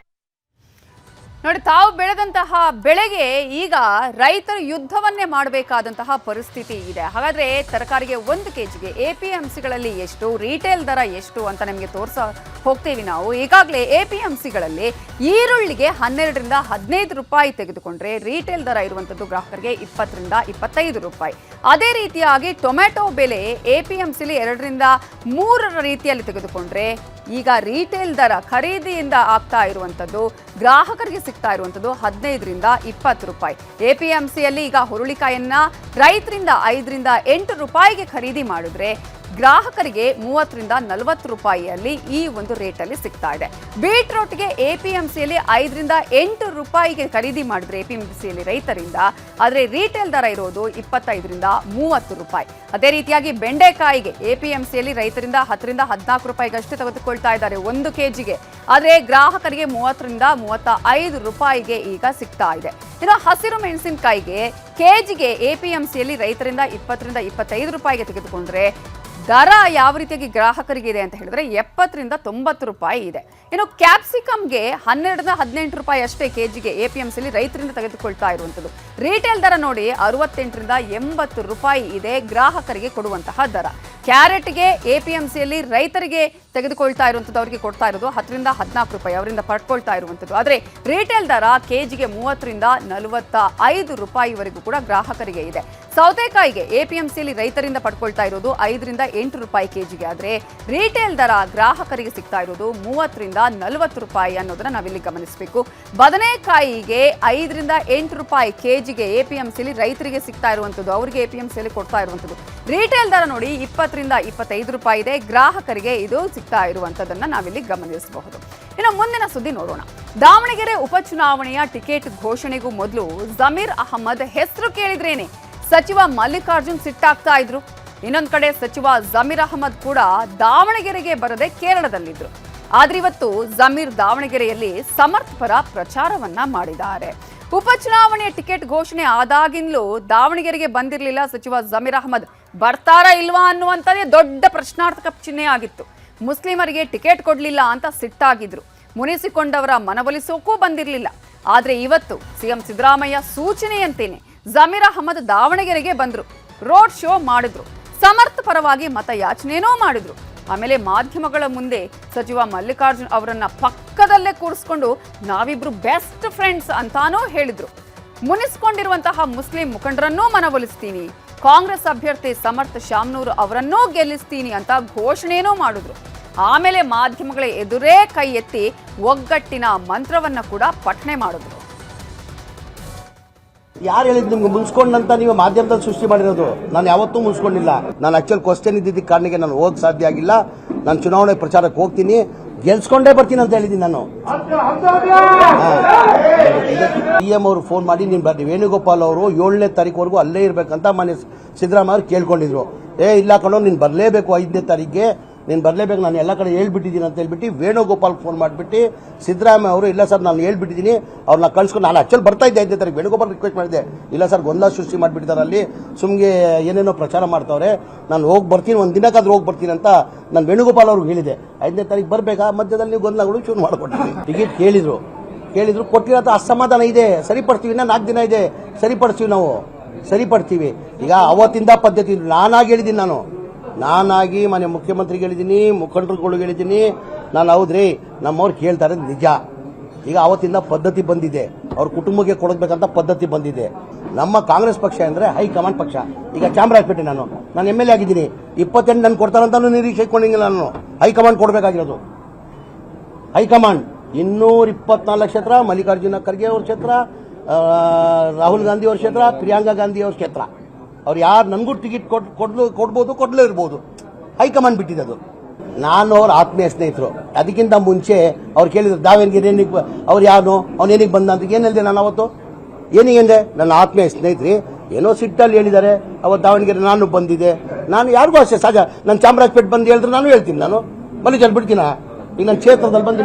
ನೋಡಿ, ತಾವು ಬೆಳೆದಂತಹ ಬೆಳೆಗೆ ಈಗ ರೈತರು ಯುದ್ಧವನ್ನೇ ಮಾಡಬೇಕಾದಂತಹ ಪರಿಸ್ಥಿತಿ ಇದೆ. ಹಾಗಾದ್ರೆ ತರಕಾರಿಗೆ 1 ಕೆಜಿಗೆ ಎಪಿಎಂಸಿಗಳಲ್ಲಿ ಎಷ್ಟು, ರಿಟೇಲ್ ದರ ಎಷ್ಟು ಅಂತ ನಿಮಗೆ ಹೋಗ್ತೀವಿ ನಾವು. ಈಗಾಗಲೇ ಎಪಿಎಂಸಿಗಳಲ್ಲಿ ಈರುಳ್ಳಿಗೆ 12ರಿಂದ 15 ರೂಪಾಯಿ ತೆಗೆದುಕೊಂಡ್ರೆ ರಿಟೇಲ್ ದರ ಇರುವಂಥದ್ದು ಗ್ರಾಹಕರಿಗೆ 20ರಿಂದ 25 ರೂಪಾಯಿ. ಅದೇ ರೀತಿಯಾಗಿ ಟೊಮೆಟೊ ಬೆಲೆ ಎಪಿಎಂಸಿಲಿ 2ರಿಂದ 3 ರೀತಿಯಲ್ಲಿ ತೆಗೆದುಕೊಂಡ್ರೆ ಈಗ ರಿಟೇಲ್ ದರ ಖರೀದಿಯಿಂದ ಆಗ್ತಾ ಇರುವಂಥದ್ದು ಗ್ರಾಹಕರಿಗೆ ಸಿಗ್ತಾ ಇರುವಂತದ್ದು 15ರಿಂದ 20 ರೂಪಾಯಿ. ಎಪಿಎಂಸಿಯಲ್ಲಿ ಈಗ ಹುರುಳಿಕಾಯನ್ನ ರೈತರಿಂದ 5ರಿಂದ 8 ರೂಪಾಯಿಗೆ ಖರೀದಿ ಮಾಡಿದ್ರೆ ಗ್ರಾಹಕರಿಗೆ 30ರಿಂದ 40 ರೂಪಾಯಿಯಲ್ಲಿ ಈ ಒಂದು ರೇಟಲ್ಲಿ ಸಿಗ್ತಾ ಇದೆ. ಬೀಟ್ರೋಟ್ಗೆ ಎಪಿಎಂಸಿಯಲ್ಲಿ 5ರಿಂದ 8 ರೂಪಾಯಿಗೆ ಖರೀದಿ ಮಾಡಿದ್ರೆ ಎಪಿಎಂಸಿಯಲ್ಲಿ ರೈತರಿಂದ, ಆದರೆ ರಿಟೇಲ್ ದರ ಇರೋದು 25ರಿಂದ 30 ರೂಪಾಯಿ. ಅದೇ ರೀತಿಯಾಗಿ ಬೆಂಡೆಕಾಯಿಗೆ ಎಪಿಎಂಸಿಯಲ್ಲಿ ರೈತರಿಂದ 10ರಿಂದ 14 ರೂಪಾಯಿಗಷ್ಟೇ ತೆಗೆದುಕೊಳ್ತಾ ಇದ್ದಾರೆ 1 ಕೆಜಿಗೆ, ಆದರೆ ಗ್ರಾಹಕರಿಗೆ 30ರಿಂದ 35 ರೂಪಾಯಿಗೆ ಈಗ ಸಿಗ್ತಾ ಇದೆ. ಇನ್ನು ಹಸಿರು ಮೆಣಸಿನಕಾಯಿಗೆ ಕೆಜಿಗೆ ಎಪಿಎಂಸಿಯಲ್ಲಿ ರೈತರಿಂದ 20ರಿಂದ 25 ರೂಪಾಯಿಗೆ ತೆಗೆದುಕೊಂಡ್ರೆ ದರ ಯಾವ ರೀತಿಯಾಗಿ ಗ್ರಾಹಕರಿಗೆ ಇದೆ ಅಂತ ಹೇಳಿದ್ರೆ 70ರಿಂದ 90 ರೂಪಾಯಿ ಇದೆ. ಇನ್ನು ಕ್ಯಾಪ್ಸಿಕಮ್ಗೆ 12ರಿಂದ 18 ರೂಪಾಯಿ ಅಷ್ಟೇ ಕೆಜಿಗೆ ಎಪಿಎಂಸಿಯಲ್ಲಿ ರೈತರಿಂದ ತೆಗೆದುಕೊಳ್ತಾ ಇರುವಂಥದ್ದು. ರಿಟೇಲ್ ದರ ನೋಡಿ 68ರಿಂದ 80 ರೂಪಾಯಿ ಇದೆ ಗ್ರಾಹಕರಿಗೆ ಕೊಡುವಂತಹ ದರ. ಕ್ಯಾರೆಟ್ಗೆ ಎಪಿಎಂಸಿಯಲ್ಲಿ ರೈತರಿಗೆ ತೆಗೆದುಕೊಳ್ತಾ ಇರುವಂಥದ್ದು, ಅವರಿಗೆ ಕೊಡ್ತಾ ಇರೋದು 10ರಿಂದ 14 ರೂಪಾಯಿ ಅವರಿಂದ ಪಡ್ಕೊಳ್ತಾ ಇರುವಂಥದ್ದು. ಆದರೆ ರಿಟೇಲ್ ದರ ಕೆಜಿಗೆ 30ರಿಂದ 45 ರೂಪಾಯಿವರೆಗೂ ಕೂಡ ಗ್ರಾಹಕರಿಗೆ ಇದೆ. ಸೌತೆಕಾಯಿಗೆ ಎಪಿಎಂಸಿಯಲ್ಲಿ ರೈತರಿಂದ ಪಡ್ಕೊಳ್ತಾ ಇರೋದು 5ರಿಂದ 8 ರೂಪಾಯಿ ಕೆಜಿಗೆ, ಆದರೆ ರಿಟೇಲ್ ದರ ಗ್ರಾಹಕರಿಗೆ ಸಿಗ್ತಾ ಇರೋದು 30ರಿಂದ 40 ರೂಪಾಯಿ ಅನ್ನೋದನ್ನ ನಾವಿಲ್ಲಿ ಗಮನಿಸಬೇಕು. ಬದನೆಕಾಯಿಗೆ 5ರಿಂದ 8 ರೂಪಾಯಿ ಕೆಜಿಗೆ ಎಪಿಎಂಸಿಯಲ್ಲಿ ರೈತರಿಗೆ ಸಿಗ್ತಾ ಇರುವಂಥದ್ದು, ಅವರಿಗೆ ಎಪಿಎಂಸಿಯಲ್ಲಿ ಕೊಡ್ತಾ ಇರುವಂಥದ್ದು. ರಿಟೇಲ್ ದರ ನೋಡಿ 20ರಿಂದ 25 ರೂಪಾಯಿ ಇದೆ, ಗ್ರಾಹಕರಿಗೆ ಇದು ಸಿಗ್ತಾ ಇರುವಂಥದ್ದನ್ನ ನಾವಿಲ್ಲಿ ಗಮನಿಸಬಹುದು. ಇನ್ನು ಮುಂದಿನ ಸುದ್ದಿ ನೋಡೋಣ. ದಾವಣಗೆರೆ ಉಪಚುನಾವಣೆಯ ಟಿಕೆಟ್ ಘೋಷಣೆಗೂ ಮೊದಲು ಜಮೀರ್ ಅಹಮದ್ ಹೆಸರು ಕೇಳಿದ್ರೇನೆ ಸಚಿವ ಮಲ್ಲಿಕಾರ್ಜುನ್ ಸಿಟ್ಟಾಗ್ತಾ ಇದ್ರು. ಇನ್ನೊಂದು ಕಡೆ ಸಚಿವ ಜಮೀರ್ ಅಹಮದ್ ಕೂಡ ದಾವಣಗೆರೆಗೆ ಬರದೆ ಕೇರಳದಲ್ಲಿದ್ರು. ಆದ್ರೆ ಇವತ್ತು ಜಮೀರ್ ದಾವಣಗೆರೆಯಲ್ಲಿ ಸಮರ್ಥ ಪರ ಪ್ರಚಾರವನ್ನ ಮಾಡಿದ್ದಾರೆ. ಉಪಚುನಾವಣೆಯ ಟಿಕೆಟ್ ಘೋಷಣೆ ಆದಾಗಿಂದಲೂ ದಾವಣಗೆರೆಗೆ ಬಂದಿರಲಿಲ್ಲ ಸಚಿವ ಜಮೀರ್ ಅಹಮದ್. ಬರ್ತಾರಾ ಇಲ್ವಾ ಅನ್ನುವಂಥದ್ದೇ ದೊಡ್ಡ ಪ್ರಶ್ನಾರ್ಥಕ ಚಿಹ್ನೆ ಆಗಿತ್ತು. ಮುಸ್ಲಿಮರಿಗೆ ಟಿಕೆಟ್ ಕೊಡಲಿಲ್ಲ ಅಂತ ಸಿಟ್ಟಾಗಿದ್ರು. ಮುನಿಸಿಕೊಂಡವರ ಮನವೊಲಿಸೋಕೂ ಬಂದಿರಲಿಲ್ಲ. ಆದ್ರೆ ಇವತ್ತು ಸಿಎಂ ಸಿದ್ದರಾಮಯ್ಯ ಸೂಚನೆಯಂತೇನೆ ಜಮೀರ್ ಅಹಮದ್ ದಾವಣಗೆರೆಗೆ ಬಂದ್ರು, ರೋಡ್ ಶೋ ಮಾಡಿದ್ರು, ಸಮರ್ಥ ಪರವಾಗಿ ಮತಯಾಚನೆನೂ ಮಾಡಿದ್ರು. ಆಮೇಲೆ ಮಾಧ್ಯಮಗಳ ಮುಂದೆ ಸಚಿವ ಮಲ್ಲಿಕಾರ್ಜುನ್ ಅವರನ್ನ ಪಕ್ಕದಲ್ಲೇ ಕೂರಿಸ್ಕೊಂಡು ನಾವಿಬ್ರು ಬೆಸ್ಟ್ ಫ್ರೆಂಡ್ಸ್ ಅಂತಾನೂ ಹೇಳಿದ್ರು. ಮುನಿಸ್ಕೊಂಡಿರುವಂತಹ ಮುಸ್ಲಿಂ ಮುಖಂಡರನ್ನೂ ಮನವೊಲಿಸ್ತೀನಿ, ಕಾಂಗ್ರೆಸ್ ಅಭ್ಯರ್ಥಿ ಸಮರ್ಥ ಶಾಮ್ನೂರ್ ಅವರನ್ನೂ ಗೆಲ್ಲಿಸ್ತೀನಿ ಅಂತ ಘೋಷಣೆನೂ ಮಾಡಿದ್ರು. ಆಮೇಲೆ ಮಾಧ್ಯಮಗಳ ಎದುರೇ ಕೈ ಎತ್ತಿ ಒಗ್ಗಟ್ಟಿನ ಮಂತ್ರವನ್ನ ಕೂಡ ಪಠಣೆ ಮಾಡಿದ್ರು. ಯಾರು ಹೇಳಿದ್ ನಿಮ್ಗೆ ಮುನ್ಸ್ಕೊಂಡಂತ ನೀವು ಮಾಧ್ಯಮದಲ್ಲಿ ಸೃಷ್ಟಿ ಮಾಡಿರೋದು? ನಾನು ಯಾವತ್ತೂ ಮುನ್ಸ್ಕೊಂಡಿಲ್ಲ. ನಾನು ಆಕ್ಚುಲ್ ಕ್ವಶನ್ ಇದ್ದಿದ್ದ ಕಾರಣಕ್ಕೆ ನಾನು ಹೋಗಕ್ ಸಾಧ್ಯ ಆಗಿಲ್ಲ. ನಾನು ಚುನಾವಣೆ ಪ್ರಚಾರಕ್ಕೆ ಹೋಗ್ತೀನಿ, ಗೆಲ್ಸ್ಕೊಂಡೇ ಬರ್ತೀನಿ ಅಂತ ಹೇಳಿದ್ದೀನಿ ನಾನು. ಸಿಎಂ ಅವರು ಫೋನ್ ಮಾಡಿ ನೀನು ಬರ್ರಿ, ವೇಣುಗೋಪಾಲ್ ಅವರು 7ನೇ ತಾರೀಕುವರೆಗೂ ಅಲ್ಲೇ ಇರ್ಬೇಕಂತ ಮಾನ್ಯ ಸಿದ್ದರಾಮಯ್ಯ ಅವರು ಕೇಳ್ಕೊಂಡಿದ್ರು. ಇಲ್ಲ ಕಣೋ ನೀನು ಬರಲೇಬೇಕು, 5ನೇ ತಾರೀಕಿಗೆ ನೀನು ಬರಲೇಬೇಕು, ನಾನು ಎಲ್ಲ ಕಡೆ ಹೇಳ್ಬಿಟ್ಟಿದ್ದೀನಿ ಅಂತ ಹೇಳ್ಬಿಟ್ಟು ವೇಣುಗೋಪಾಲ್ ಫೋನ್ ಮಾಡಿಬಿಟ್ಟು ಸಿದ್ದರಾಮಯ್ಯ ಅವರು ಇಲ್ಲ ಸರ್ ನಾನು ಹೇಳ್ಬಿಟ್ಟಿದ್ದೀನಿ, ಅವ್ರನ್ನ ಕಳ್ಸ್ಕೊಂಡು, ನಾನು ಆಕ್ಚುಲ್ ಬರ್ತಾ ಇದ್ದೆ 5ನೇ ತಾರೀಕು, ವೇಣುಗೋಪಾಲ್ ರಿಕ್ವೆಸ್ಟ್ ಮಾಡಿದೆ, ಇಲ್ಲ ಸರ್ ಗೊಂದಲ ಸೃಷ್ಟಿ ಮಾಡಿಬಿಟ್ಟಿದ್ದಾರೆ ಅಲ್ಲಿ, ಸುಮ್ಗೆ ಏನೇನೋ ಪ್ರಚಾರ ಮಾಡ್ತಾವ್ರೆ, ನಾನು ಹೋಗಿ ಬರ್ತೀನಿ, ಒಂದು ದಿನಕ್ಕಾದ್ರೂ ಹೋಗಿ ಬರ್ತೀನಿ ಅಂತ ನಾನು ವೇಣುಗೋಪಾಲ್ ಅವ್ರಿಗೆ ಹೇಳಿದೆ. 5ನೇ ತಾರೀಕು ಬರಬೇಕಾ, ಮಧ್ಯದಲ್ಲಿ ನೀವು ಗೊಂದಲಗಳು ಶುರು ಮಾಡಿಕೊಟ್ಟಿದ್ದೀನಿ. ಟಿಕೆಟ್ ಕೇಳಿದ್ರು ಕೊಟ್ಟಿರೋ ಅಸಮಾಧಾನ ಇದೆ, ಸರಿಪಡ್ತೀವಿ, ಇನ್ನ 4 ದಿನ ಇದೆ, ಸರಿಪಡಿಸ್ತೀವಿ, ನಾವು ಸರಿಪಡ್ತೀವಿ. ಈಗ ಅವತ್ತಿಂದ ಪದ್ಧತಿ ನಾನಾಗಿ ಹೇಳಿದ್ದೀನಿ, ನಾನಾಗಿ ಮನೆ ಮುಖ್ಯಮಂತ್ರಿಗೆ ಹೇಳಿದ್ದೀನಿ, ಮುಖಂಡರುಗಳಿಗೆ ಹೇಳಿದ್ದೀನಿ, ನಾನು ಹೌದ್ರಿ ನಮ್ಮವ್ರು ಕೇಳ್ತಾರೆ ನಿಜ. ಈಗ ಅವತ್ತಿಂದ ಪದ್ಧತಿ ಬಂದಿದೆ, ಅವ್ರ ಕುಟುಂಬಕ್ಕೆ ಕೊಡಬೇಕಂತ ಪದ್ಧತಿ ಬಂದಿದೆ. ನಮ್ಮ ಕಾಂಗ್ರೆಸ್ ಪಕ್ಷ ಅಂದ್ರೆ ಹೈಕಮಾಂಡ್ ಪಕ್ಷ. ಈಗ ಚಾಮರಾಜಪೇಟೆ ನಾನು MLA ಆಗಿದ್ದೀನಿ, 28 ನನ್ ಕೊಡ್ತಾರಂತಾನು ನಿರೀಕ್ಷೆ ಇಟ್ಕೊಂಡಿಲ್ಲ. ನಾನು ಹೈಕಮಾಂಡ್ ಕೊಡಬೇಕಾಗಿರೋದು. ಹೈಕಮಾಂಡ್ 224 ಕ್ಷೇತ್ರ, ಮಲ್ಲಿಕಾರ್ಜುನ ಖರ್ಗೆ ಅವ್ರ ಕ್ಷೇತ್ರ, ರಾಹುಲ್ ಗಾಂಧಿ ಅವ್ರ ಕ್ಷೇತ್ರ, ಪ್ರಿಯಾಂಕಾ ಗಾಂಧಿ ಅವ್ರ ಕ್ಷೇತ್ರ. ಅವ್ರು ಯಾರು ನನಗೂ ಟಿಕೆಟ್ ಕೊಡ್ಬೋದು, ಕೊಡ್ಲೇ ಇರ್ಬೋದು, ಹೈಕಮಾಂಡ್ ಬಿಟ್ಟಿದೆ ಅದು. ನಾನು ಅವ್ರ ಆತ್ಮೀಯ ಸ್ನೇಹಿತರು. ಅದಕ್ಕಿಂತ ಮುಂಚೆ ಅವ್ರು ಕೇಳಿದ್ರು ದಾವಣಗೆರೆ ಏನಿಗೆ, ಅವ್ರು ಯಾರು, ಅವನೇನಿಗೆ ಬಂದ ಅಂತ ಏನ್ ಹೇಳಿದೆ ನಾನು ಅವತ್ತು, ಏನಿಗೆ ನನ್ನ ಆತ್ಮೀಯ ಸ್ನೇಹಿತರಿ ಏನೋ ಸಿಟ್ಟಲ್ಲಿ ಹೇಳಿದ್ದಾರೆ. ಅವತ್ತು ದಾವಣಗೆರೆ ನಾನು ಬಂದಿದ್ದೆ, ನಾನು ಯಾರಿಗೂ ಅಷ್ಟೇ ಸಹಜ, ನಾನು ಚಾಮರಾಜಪೇಟೆ ಬಂದು ಹೇಳಿದ್ರೆ ನಾನು ಹೇಳ್ತೀನಿ, ನಾನು ಮಲ್ಲಿಜಲ್ ಬಿಡ್ತೀನ. ಈಗ ನನ್ನ ಕ್ಷೇತ್ರದಲ್ಲಿ ಬಂದು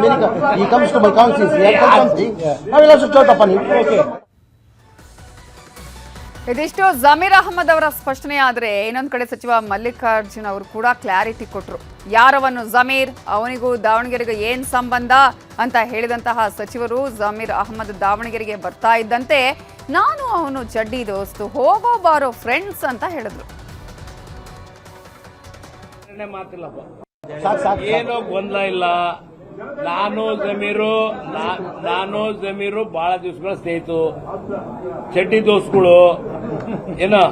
ಈ ಕಮ್ಸ್ ಟು ಮೈ ಕಾನ್ಸ್ಟಿಟ್ಯೂನ್ಸಿ ನಾವೆಲ್ಲ ಚೌಟಪ್ಪ ನೀವು. ಇದಿಷ್ಟು ಜಮೀರ್ ಅಹಮದ್ ಅವರ ಸ್ಪಷ್ಟನೆ. ಆದರೆ ಇನ್ನೊಂದು ಕಡೆ ಸಚಿವ ಮಲ್ಲಿಕಾರ್ಜುನ್ ಅವರು ಕೂಡ ಕ್ಲಾರಿಟಿ ಕೊಟ್ಟರು. ಯಾರವನು ಜಮೀರ್, ಅವನಿಗೂ ದಾವಣಗೆರೆಗೂ ಏನ್ ಸಂಬಂಧ ಅಂತ ಹೇಳಿದಂತಹ ಸಚಿವರು, ಜಮೀರ್ ಅಹಮದ್ ದಾವಣಗೆರೆಗೆ ಬರ್ತಾ ಇದ್ದಂತೆ ನಾನು ಅವನು ಚಡ್ಡಿ ದೋಸ್ತು, ಹೋಗೋ ಬಾರೋ ಫ್ರೆಂಡ್ಸ್ ಅಂತ ಹೇಳಿದ್ರು. ಏನೋ ಗೊಂದಲ ಇಲ್ಲ. ನಾನು ಜಮೀರು ಬಹಳ ದಿವಸಗಳ ಸ್ನೇಹಿತರು, ಚಡ್ಡಿ ದೋಸ್ಗಳು. ಏನೋ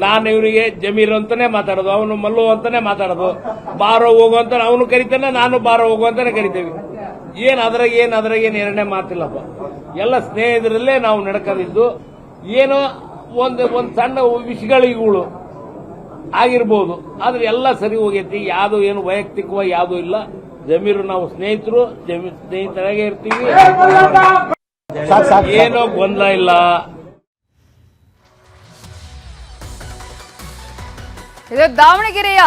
ನಾನು ಇವರಿಗೆ ಜಮೀರ್ ಅಂತಾನೆ ಮಾತಾಡೋದು, ಅವನು ಮಲ್ಲು ಅಂತಾನೆ ಮಾತಾಡೋದು. ಬಾರೋ ಹೋಗು ಅಂತ ಅವನು ಕರಿತಾನೆ, ನಾನು ಬಾರೋ ಹೋಗು ಅಂತಾನೆ ಕರಿತೇವೆ. ಅದ್ರಾಗೇನು ಎರಡನೇ ಮಾತಿಲ್ಲಪ್ಪ. ಎಲ್ಲ ಸ್ನೇಹಿತರಲ್ಲೇ ನಾವು ನಡ್ಕೊಂಡಿದ್ದು. ಏನೋ ಒಂದು ಸಣ್ಣ ವಿಷಯಗಳಿಗಳು ಆಗಿರ್ಬೋದು, ಆದ್ರೆ ಎಲ್ಲ ಸರಿ ಹೋಗೈತಿ. ಯಾವುದು ಏನು ವೈಯಕ್ತಿಕವಾಗಿ ಯಾವುದು ಇಲ್ಲ. ಜಮೀರು ನಾವು ಸ್ನೇಹಿತರಾಗೆ ಇರ್ತೀವಿ. ಏನೋ ಗೊಂದಲ ಇಲ್ಲ. ಇದು ದಾವಣಗೆರೆಯ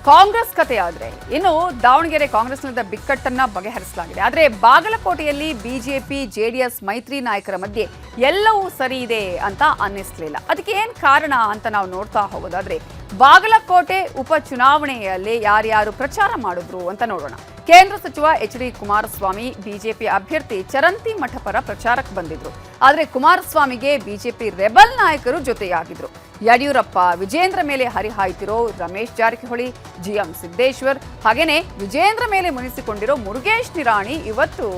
ಕಾಂಗ್ರೆಸ್ ಕಥೆಯಾದ್ರೆ, ಇನ್ನು ದಾವಣಗೆರೆ ಕಾಂಗ್ರೆಸ್ನಿಂದ ಬಿಕ್ಕಟ್ಟನ್ನ ಬಗೆಹರಿಸಲಾಗಿದೆ. ಆದರೆ ಬಾಗಲಕೋಟೆಯಲ್ಲಿ ಬಿಜೆಪಿ ಜೆಡಿಎಸ್ ಮೈತ್ರಿ ನಾಯಕರ ಮಧ್ಯೆ ಎಲ್ಲವೂ ಸರಿ ಇದೆ ಅಂತ ಅನ್ನಿಸ್ಲಿಲ್ಲ. ಅದಕ್ಕೆ ಏನ್ ಕಾರಣ ಅಂತ ನಾವು ನೋಡ್ತಾ ಹೋಗೋದಾದ್ರೆ, ಬಾಗಲಕೋಟೆ ಉಪಚುನಾವಣೆಯಲ್ಲಿ ಯಾರ್ಯಾರು ಪ್ರಚಾರ ಮಾಡಿದ್ರು ಅಂತ ನೋಡೋಣ. ಕೇಂದ್ರ ಸಚಿವ ಎಚ್.ಡಿ. ಕುಮಾರಸ್ವಾಮಿ ಬಿಜೆಪಿ ಅಭ್ಯರ್ಥಿ ಚರಂತಿ ಮಠ ಪರ ಪ್ರಚಾರಕ್ಕೆ ಬಂದಿದ್ರು. ಆದರೆ ಕುಮಾರಸ್ವಾಮಿಗೆ ಬಿಜೆಪಿ ರೆಬಲ್ ನಾಯಕರು ಜೊತೆಯಾಗಿದ್ರು. ಯಡಿಯೂರಪ್ಪ, ವಿಜೇಂದ್ರ ಮೇಲೆ ಹರಿಹಾಯ್ತಿರೋ ರಮೇಶ್ ಜಾರಕಿಹೊಳಿ, ಜಿಎಂ ಸಿದ್ದೇಶ್ವರ್, ಹಾಗೇನೆ ವಿಜೇಂದ್ರ ಮೇಲೆ ಮುನಿಸಿಕೊಂಡಿರೋ ಮುರುಗೇಶ್ ನಿರಾಣಿ ಇವತ್ತು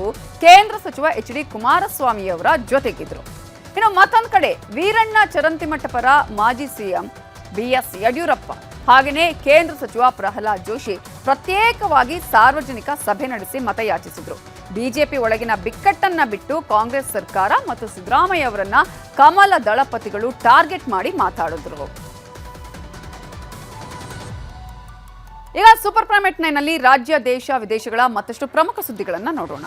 ಕೇಂದ್ರ ಸಚಿವ ಎಚ್.ಡಿ. ಕುಮಾರಸ್ವಾಮಿಯವರ ಜೊತೆಗಿದ್ರು. ಇನ್ನು ಮತ್ತೊಂದು ಕಡೆ ವೀರಣ್ಣ ಚರಂತಿಮಠ ಪರ ಮಾಜಿ ಸಿಎಂ ಬಿಎಸ್ ಯಡಿಯೂರಪ್ಪ ಹಾಗೆಯೇ ಕೇಂದ್ರ ಸಚಿವ ಪ್ರಹ್ಲಾದ್ ಜೋಶಿ ಪ್ರತ್ಯೇಕವಾಗಿ ಸಾರ್ವಜನಿಕ ಸಭೆ ನಡೆಸಿ ಮತಯಾಚಿಸಿದ್ರು. ಬಿಜೆಪಿ ಒಳಗಿನ ಬಿಕ್ಕಟ್ಟನ್ನ ಬಿಟ್ಟು ಕಾಂಗ್ರೆಸ್ ಸರ್ಕಾರ ಮತ್ತು ಸಿದ್ದರಾಮಯ್ಯ ಅವರನ್ನ ಕಮಲ ದಳಪತಿಗಳು ಟಾರ್ಗೆಟ್ ಮಾಡಿ ಮಾತಾಡಿದ್ರು. ಈಗ ಸೂಪರ್ ಪ್ರೈಮ್ ಎಟ್ 9 ನಲ್ಲಿ ರಾಜ್ಯ, ದೇಶ, ವಿದೇಶಗಳ ಮತ್ತಷ್ಟು ಪ್ರಮುಖ ಸುದ್ದಿಗಳನ್ನ ನೋಡೋಣ.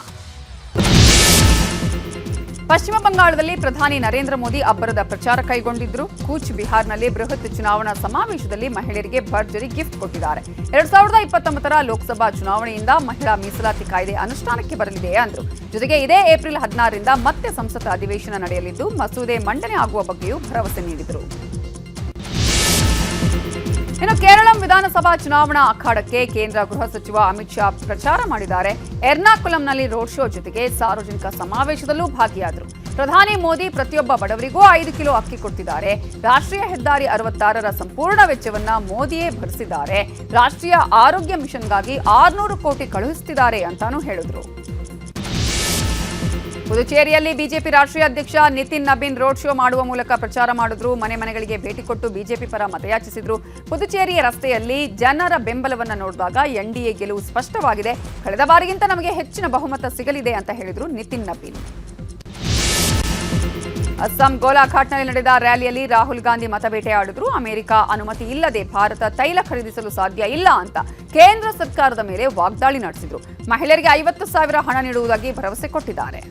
ಪಶ್ಚಿಮ ಬಂಗಾಳದಲ್ಲಿ ಪ್ರಧಾನಿ ನರೇಂದ್ರ ಮೋದಿ ಅಬ್ಬರದ ಪ್ರಚಾರ ಕೈಗೊಂಡಿದ್ರು. ಕೂಚ್ ಬಿಹಾರ್ನಲ್ಲಿ ಬೃಹತ್ ಚುನಾವಣಾ ಸಮಾವೇಶದಲ್ಲಿ ಮಹಿಳೆಯರಿಗೆ ಭರ್ಜರಿ ಗಿಫ್ಟ್ ಕೊಟ್ಟಿದ್ದಾರೆ. 2029ರ ಲೋಕಸಭಾ ಚುನಾವಣೆಯಿಂದ ಮಹಿಳಾ ಮೀಸಲಾತಿ ಕಾಯ್ದೆ ಅನುಷ್ಠಾನಕ್ಕೆ ಬರಲಿದೆ ಅಂದ್ರು. ಜೊತೆಗೆ ಇದೇ ಏಪ್ರಿಲ್ 16ರಿಂದ ಮತ್ತೆ ಸಂಸತ್ ಅಧಿವೇಶನ ನಡೆಯಲಿದ್ದು ಮಸೂದೆ ಮಂಡನೆ ಆಗುವ ಬಗ್ಗೆಯೂ ಭರವಸೆ ನೀಡಿದರು. ಇನ್ನು ಕೇರಳ ವಿಧಾನಸಭಾ ಚುನಾವಣಾ ಅಖಾಡಕ್ಕೆ ಕೇಂದ್ರ ಗೃಹ ಸಚಿವ ಅಮಿತ್ ಶಾ ಪ್ರಚಾರ ಮಾಡಿದ್ದಾರೆ. ಎರ್ನಾಕುಲಂನಲ್ಲಿ ರೋಡ್ ಶೋ ಜೊತೆಗೆ ಸಾರ್ವಜನಿಕ ಸಮಾವೇಶದಲ್ಲೂ ಭಾಗಿಯಾದರು. ಪ್ರಧಾನಿ ಮೋದಿ ಪ್ರತಿಯೊಬ್ಬ ಬಡವರಿಗೂ 5 ಕಿಲೋ ಅಕ್ಕಿ ಕೊಟ್ಟಿದ್ದಾರೆ. ರಾಷ್ಟ್ರೀಯ ಹೆದ್ದಾರಿ 66ರ ಸಂಪೂರ್ಣ ವೆಚ್ಚವನ್ನ ಮೋದಿಯೇ ಭರಿಸಿದ್ದಾರೆ. ರಾಷ್ಟ್ರೀಯ ಆರೋಗ್ಯ ಮಿಷನ್ಗಾಗಿ 600 ಕೋಟಿ ಕಳುಹಿಸುತ್ತಿದ್ದಾರೆ ಅಂತಾನೂ ಹೇಳಿದ್ರು. ಪುದುಚೇರಿಯಲ್ಲಿ ಬಿಜೆಪಿ ರಾಷ್ಟ್ರೀಯ ಅಧ್ಯಕ್ಷ ನಿತಿನ್ ನಬೀನ್ ರೋಡ್ ಶೋ ಮಾಡುವ ಮೂಲಕ ಪ್ರಚಾರ ಮಾಡಿದ್ರು. ಮನೆ ಮನೆಗಳಿಗೆ ಭೇಟಿ ಕೊಟ್ಟು ಬಿಜೆಪಿ ಪರ ಮತಯಾಚಿಸಿದ್ರು. ಪುದುಚೇರಿಯ ರಸ್ತೆಯಲ್ಲಿ ಜನರ ಬೆಂಬಲವನ್ನ ನೋಡಿದಾಗ ಎನ್ಡಿಎ ಗೆಲುವು ಸ್ಪಷ್ಟವಾಗಿದೆ. ಕಳೆದ ಬಾರಿಗಿಂತ ನಮಗೆ ಹೆಚ್ಚಿನ ಬಹುಮತ ಸಿಗಲಿದೆ ಅಂತ ಹೇಳಿದ್ರು ನಿತಿನ್ ನಬೀನ್. ಅಸ್ಸಾಂ ಗೋಲಾಘಾಟ್ನಲ್ಲಿ ನಡೆದ ರ್ಯಾಲಿಯಲ್ಲಿ ರಾಹುಲ್ ಗಾಂಧಿ ಮತಬೇಟೆಯಾಡಿದ್ರು. ಅಮೆರಿಕ ಅನುಮತಿ ಇಲ್ಲದೆ ಭಾರತ ತೈಲ ಖರೀದಿಸಲು ಸಾಧ್ಯ ಇಲ್ಲ ಅಂತ ಕೇಂದ್ರ ಸರ್ಕಾರದ ಮೇಲೆ ವಾಗ್ದಾಳಿ ನಡೆಸಿದ್ರು. ಮಹಿಳೆಯರಿಗೆ 50,000 ಹಣ ನೀಡುವುದಾಗಿ ಭರವಸೆ ಕೊಟ್ಟಿದ್ದಾರೆ.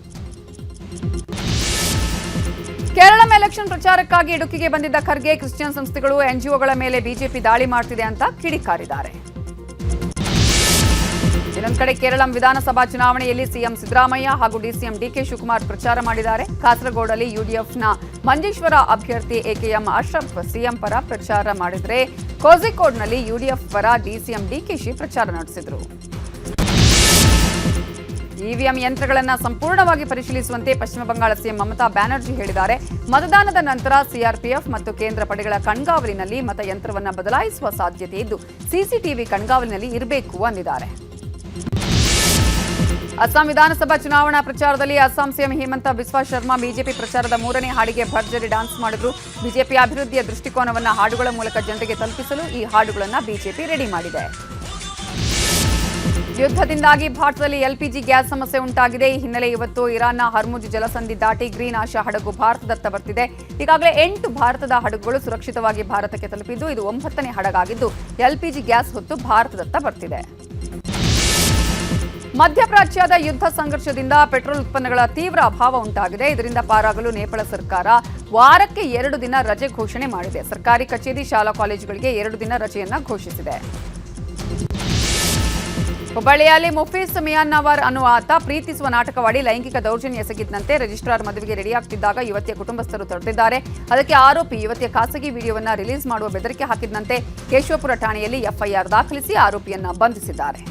ಕೇರಳ ಎಲೆಕ್ಷನ್ ಪ್ರಚಾರಕ್ಕಾಗಿ ಇಡುಕಿಗೆ ಬಂದಿದ್ದ ಖರ್ಗೆ ಕ್ರಿಶ್ಚಿಯನ್ ಸಂಸ್ಥೆಗಳು, ಎನ್ಜಿಒಗಳ ಮೇಲೆ ಬಿಜೆಪಿ ದಾಳಿ ಮಾಡ್ತಿದೆ ಅಂತ ಕಿಡಿಕಾರಿದ್ದಾರೆ. ಇನ್ನೊಂದು ಕಡೆ ಕೇರಳ ವಿಧಾನಸಭಾ ಚುನಾವಣೆಯಲ್ಲಿ ಸಿಎಂ ಸಿದ್ದರಾಮಯ್ಯ ಹಾಗೂ ಡಿಸಿಎಂ ಡಿಕೆ ಶಿವಕುಮಾರ್ ಪ್ರಚಾರ ಮಾಡಿದ್ದಾರೆ. ಕಾಸರಗೋಡಲ್ಲಿ ಯುಡಿಎಫ್ನ ಮಂಜೇಶ್ವರ ಅಭ್ಯರ್ಥಿ ಎಕೆಎಂ ಅಶ್ರಫ್ ಸಿಎಂ ಪರ ಪ್ರಚಾರ ಮಾಡಿದರೆ, ಕೋಝಿಕೋಡ್ನಲ್ಲಿ ಯುಡಿಎಫ್ ಪರ ಡಿಸಿಎಂ ಡಿಕೆಶಿ ಪ್ರಚಾರ ನಡೆಸಿದರು. ಇವಿಎಂ ಯಂತ್ರಗಳನ್ನು ಸಂಪೂರ್ಣವಾಗಿ ಪರಿಶೀಲಿಸುವಂತೆ ಪಶ್ಚಿಮ ಬಂಗಾಳ ಸಿಎಂ ಮಮತಾ ಬ್ಯಾನರ್ಜಿ ಹೇಳಿದ್ದಾರೆ. ಮತದಾನದ ನಂತರ ಸಿಆರ್ಪಿಎಫ್ ಮತ್ತು ಕೇಂದ್ರ ಪಡೆಗಳ ಕಣ್ಗಾವಲಿನಲ್ಲಿ ಮತಯಂತ್ರವನ್ನು ಬದಲಾಯಿಸುವ ಸಾಧ್ಯತೆ ಇದ್ದು ಸಿಸಿಟಿವಿ ಕಣ್ಗಾವಲಿನಲ್ಲಿ ಇರಬೇಕು ಅಂದಿದ್ದಾರೆ. ಅಸ್ಸಾಂ ವಿಧಾನಸಭಾ ಚುನಾವಣಾ ಪ್ರಚಾರದಲ್ಲಿ ಅಸ್ಸಾಂ ಸಿಎಂ ಹಿಮಂತ ಬಿಸ್ವಾ ಶರ್ಮಾ ಬಿಜೆಪಿ ಪ್ರಚಾರದ 3ನೇ ಹಾಡಿಗೆ ಭರ್ಜರಿ ಡಾನ್ಸ್ ಮಾಡಿದ್ರು. ಬಿಜೆಪಿ ಅಭಿವೃದ್ಧಿಯ ದೃಷ್ಟಿಕೋನವನ್ನು ಹಾಡುಗಳ ಮೂಲಕ ಜನರಿಗೆ ತಲುಪಿಸಲು ಈ ಹಾಡುಗಳನ್ನು ಬಿಜೆಪಿ ರೆಡಿ ಮಾಡಿದೆ. ಯುದ್ಧದಿಂದಾಗಿ ಭಾರತದಲ್ಲಿ ಎಲ್ಪಿಜಿ ಗ್ಯಾಸ್ ಸಮಸ್ಯೆ ಉಂಟಾಗಿದೆ. ಈ ಹಿನ್ನೆಲೆ ಇವತ್ತು ಇರಾನ್ನ ಹರ್ಮುಜ್ ಜಲಸಂಧಿ ದಾಟಿ ಗ್ರೀನ್ ಆಶಾ ಹಡಗು ಭಾರತದತ್ತ ಬರ್ತಿದೆ. ಈಗಾಗಲೇ 8 ಭಾರತದ ಹಡಗುಗಳು ಸುರಕ್ಷಿತವಾಗಿ ಭಾರತಕ್ಕೆ ತಲುಪಿದ್ದು ಇದು 9ನೇ ಹಡಗಾಗಿದ್ದು ಎಲ್ಪಿಜಿ ಗ್ಯಾಸ್ ಹೊತ್ತು ಭಾರತದತ್ತ ಬರ್ತಿದೆ. ಮಧ್ಯಪ್ರಾಚ್ಯದ ಯುದ್ಧ ಸಂಘರ್ಷದಿಂದ ಪೆಟ್ರೋಲ್ ಉತ್ಪನ್ನಗಳ ತೀವ್ರ ಅಭಾವ ಉಂಟಾಗಿದೆ. ಇದರಿಂದ ಪಾರಾಗಲು ನೇಪಾಳ ಸರ್ಕಾರ ವಾರಕ್ಕೆ 2 ದಿನ ರಜೆ ಘೋಷಣೆ ಮಾಡಿದೆ. ಸರ್ಕಾರಿ ಕಚೇರಿ, ಶಾಲಾ ಕಾಲೇಜುಗಳಿಗೆ 2 ದಿನ ರಜೆಯನ್ನ ಘೋಷಿಸಿದೆ. ಹುಬ್ಬಳ್ಳಿಯಲ್ಲಿ ಮುಫೀಸ್ ಮಿಯಾನ್ನವರ್ ಅನ್ನುವ ಆತ ಪ್ರೀತಿಸುವ ನಾಟಕವಾಡಿ ಲೈಂಗಿಕ ದೌರ್ಜನ್ಯ ಎಸಗಿದ್ದಂತೆ ರಿಜಿಸ್ಟ್ರಾರ್ ಮದುವೆಗೆ ರೆಡಿಯಾಗ್ತಿದ್ದಾಗ ಯುವತಿಯ ಕುಟುಂಬಸ್ಥರು ತಡೆದಿದ್ದಾರೆ. ಅದಕ್ಕೆ ಆರೋಪಿ ಯುವತಿಯ ಖಾಸಗಿ ವಿಡಿಯೋವನ್ನ ರಿಲೀಸ್ ಮಾಡುವ ಬೆದರಿಕೆ ಹಾಕಿದ್ದಂತೆ ಕೇಶವಪುರ ಠಾಣೆಯಲ್ಲಿ ಎಫ್ಐಆರ್ ದಾಖಲಿಸಿ ಆರೋಪಿಯನ್ನ ಬಂಧಿಸಿದ್ದಾರೆ.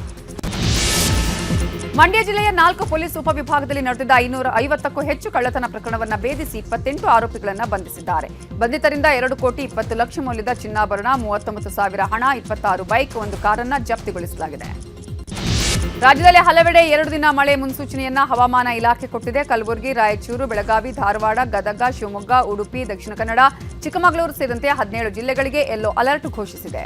ಮಂಡ್ಯ ಜಿಲ್ಲೆಯ 4 ಪೊಲೀಸ್ ಉಪವಿಭಾಗದಲ್ಲಿ ನಡೆದಿದ್ದ 550ಕ್ಕೂ ಹೆಚ್ಚು ಕಳ್ಳತನ ಪ್ರಕರಣವನ್ನು ಭೇದಿಸಿ 28 ಆರೋಪಿಗಳನ್ನು ಬಂಧಿಸಿದ್ದಾರೆ. ಬಂಧಿತರಿಂದ 2 ಕೋಟಿ 20 ಲಕ್ಷ ಮೌಲ್ಯದ ಚಿನ್ನಾಭರಣ, 39,000 ಹಣ, 26 ಬೈಕ್, 1 ಕಾರನ್ನು ಜಪ್ತಿಗೊಳಿಸಲಾಗಿದೆ. ರಾಜ್ಯದಲ್ಲಿ ಹಲವೆಡೆ 2 ದಿನ ಮಳೆ ಮುನ್ಸೂಚನೆಯನ್ನ ಹವಾಮಾನ ಇಲಾಖೆ ಕೊಟ್ಟಿದೆ. ಕಲಬುರಗಿ, ರಾಯಚೂರು, ಬೆಳಗಾವಿ, ಧಾರವಾಡ, ಗದಗ, ಶಿವಮೊಗ್ಗ, ಉಡುಪಿ, ದಕ್ಷಿಣ ಕನ್ನಡ, ಚಿಕ್ಕಮಗಳೂರು ಸೇರಿದಂತೆ 17 ಜಿಲ್ಲೆಗಳಿಗೆ ಯೆಲ್ಲೋ ಅಲರ್ಟ್ ಘೋಷಿಸಿದೆ.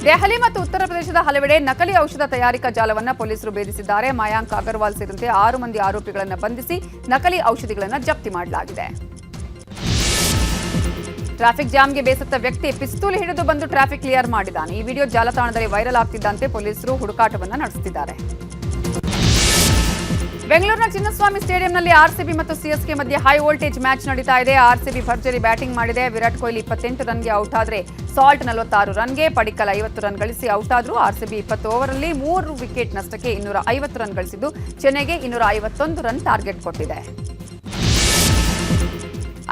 ದೆಹಲಿ ಮತ್ತು ಉತ್ತರ ಪ್ರದೇಶದ ಹಲವೆಡೆ ನಕಲಿ ಔಷಧ ತಯಾರಿಕಾ ಜಾಲವನ್ನು ಪೊಲೀಸರು ಭೇದಿಸಿದ್ದಾರೆ. ಮಯಾಂಕ್ ಅಗರ್ವಾಲ್ ಸೇರಿದಂತೆ 6 ಮಂದಿ ಆರೋಪಿಗಳನ್ನು ಬಂಧಿಸಿ ನಕಲಿ ಔಷಧಿಗಳನ್ನು ಜಪ್ತಿ ಮಾಡಲಾಗಿದೆ. ಟ್ರಾಫಿಕ್ ಜಾಮ್ಗೆ ಬೇಸತ್ತ ವ್ಯಕ್ತಿ ಪಿಸ್ತೂಲ್ ಹಿಡಿದು ಬಂದು ಟ್ರಾಫಿಕ್ ಕ್ಲಿಯರ್ ಮಾಡಿದ್ದಾನೆ. ಈ ವಿಡಿಯೋ ಜಾಲತಾಣದಲ್ಲಿ ವೈರಲ್ ಆಗ್ತಿದ್ದಂತೆ ಪೊಲೀಸರು ಹುಡುಕಾಟವನ್ನು ನಡೆಸುತ್ತಿದ್ದಾರೆ. ಬೆಂಗಳೂರಿನ ಚಿನ್ನಸ್ವಾಮಿ ಸ್ಟೇಡಿಯಂನಲ್ಲಿ ಆರ್ಸಿಬಿ ಮತ್ತು ಸಿಎಸ್ಕೆ ಮಧ್ಯೆ ಹೈ ವೋಲ್ಟೇಜ್ ಮ್ಯಾಚ್ ನಡೀತಾ ಇದೆ. ಆರ್ಸಿಬಿ ಭರ್ಜರಿ ಬ್ಯಾಟಿಂಗ್ ಮಾಡಿದೆ. ವಿರಾಟ್ ಕೊಹ್ಲಿ 28 ರನ್ಗೆ ಔಟ್ ಆದರೆ ಸಾಲ್ಟ್ 46 ರನ್ಗೆ, ಪಡಿಕ್ಕಲ್ 50 ರನ್ ಗಳಿಸಿ ಔಟ್ ಆದ್ರು. ಆರ್ಸಿಬಿ 20 ಓವರಲ್ಲಿ 3 ವಿಕೆಟ್ ನಷ್ಟಕ್ಕೆ 250 ರನ್ ಗಳಿಸಿದ್ದು ಚೆನ್ನೈಗೆ 251 ರನ್ ಟಾರ್ಗೆಟ್ ಕೊಟ್ಟಿದೆ.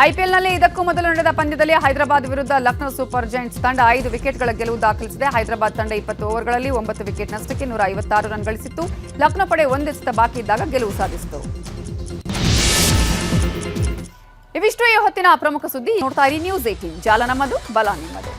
ಐಪಿಎಲ್ನಲ್ಲಿ ಇದಕ್ಕೂ ಮೊದಲು ನಡೆದ ಪಂದ್ಯದಲ್ಲಿ ಹೈದರಾಬಾದ್ ವಿರುದ್ಧ ಲಕ್ನೋ ಸೂಪರ್ ಜೈಂಟ್ಸ್ ತಂಡ 5 ವಿಕೆಟ್ಗಳ ಗೆಲುವು ದಾಖಲಿಸಿದೆ. ಹೈದರಾಬಾದ್ ತಂಡ 20 ಓವರ್ಗಳಲ್ಲಿ 9 ವಿಕೆಟ್ ನಷ್ಟಕ್ಕೆ 156 ರನ್ ಗಳಿಸಿತ್ತು. ಲಕ್ನೋ ಪಡೆ 1 ಎಸೆತ ಬಾಕಿ ಇದ್ದಾಗ ಗೆಲುವು ಸಾಧಿಸಿತು. ಇವಿಷ್ಟು ಈ ಹೊತ್ತಿನ ಪ್ರಮುಖ ಸುದ್ದಿ. ನೋಡ್ತಾ ಇರಿ ನ್ಯೂಸ್ 18, ಜಾಲ ನಮ್ಮದು, ಬಲ ನಿಮ್ಮದು.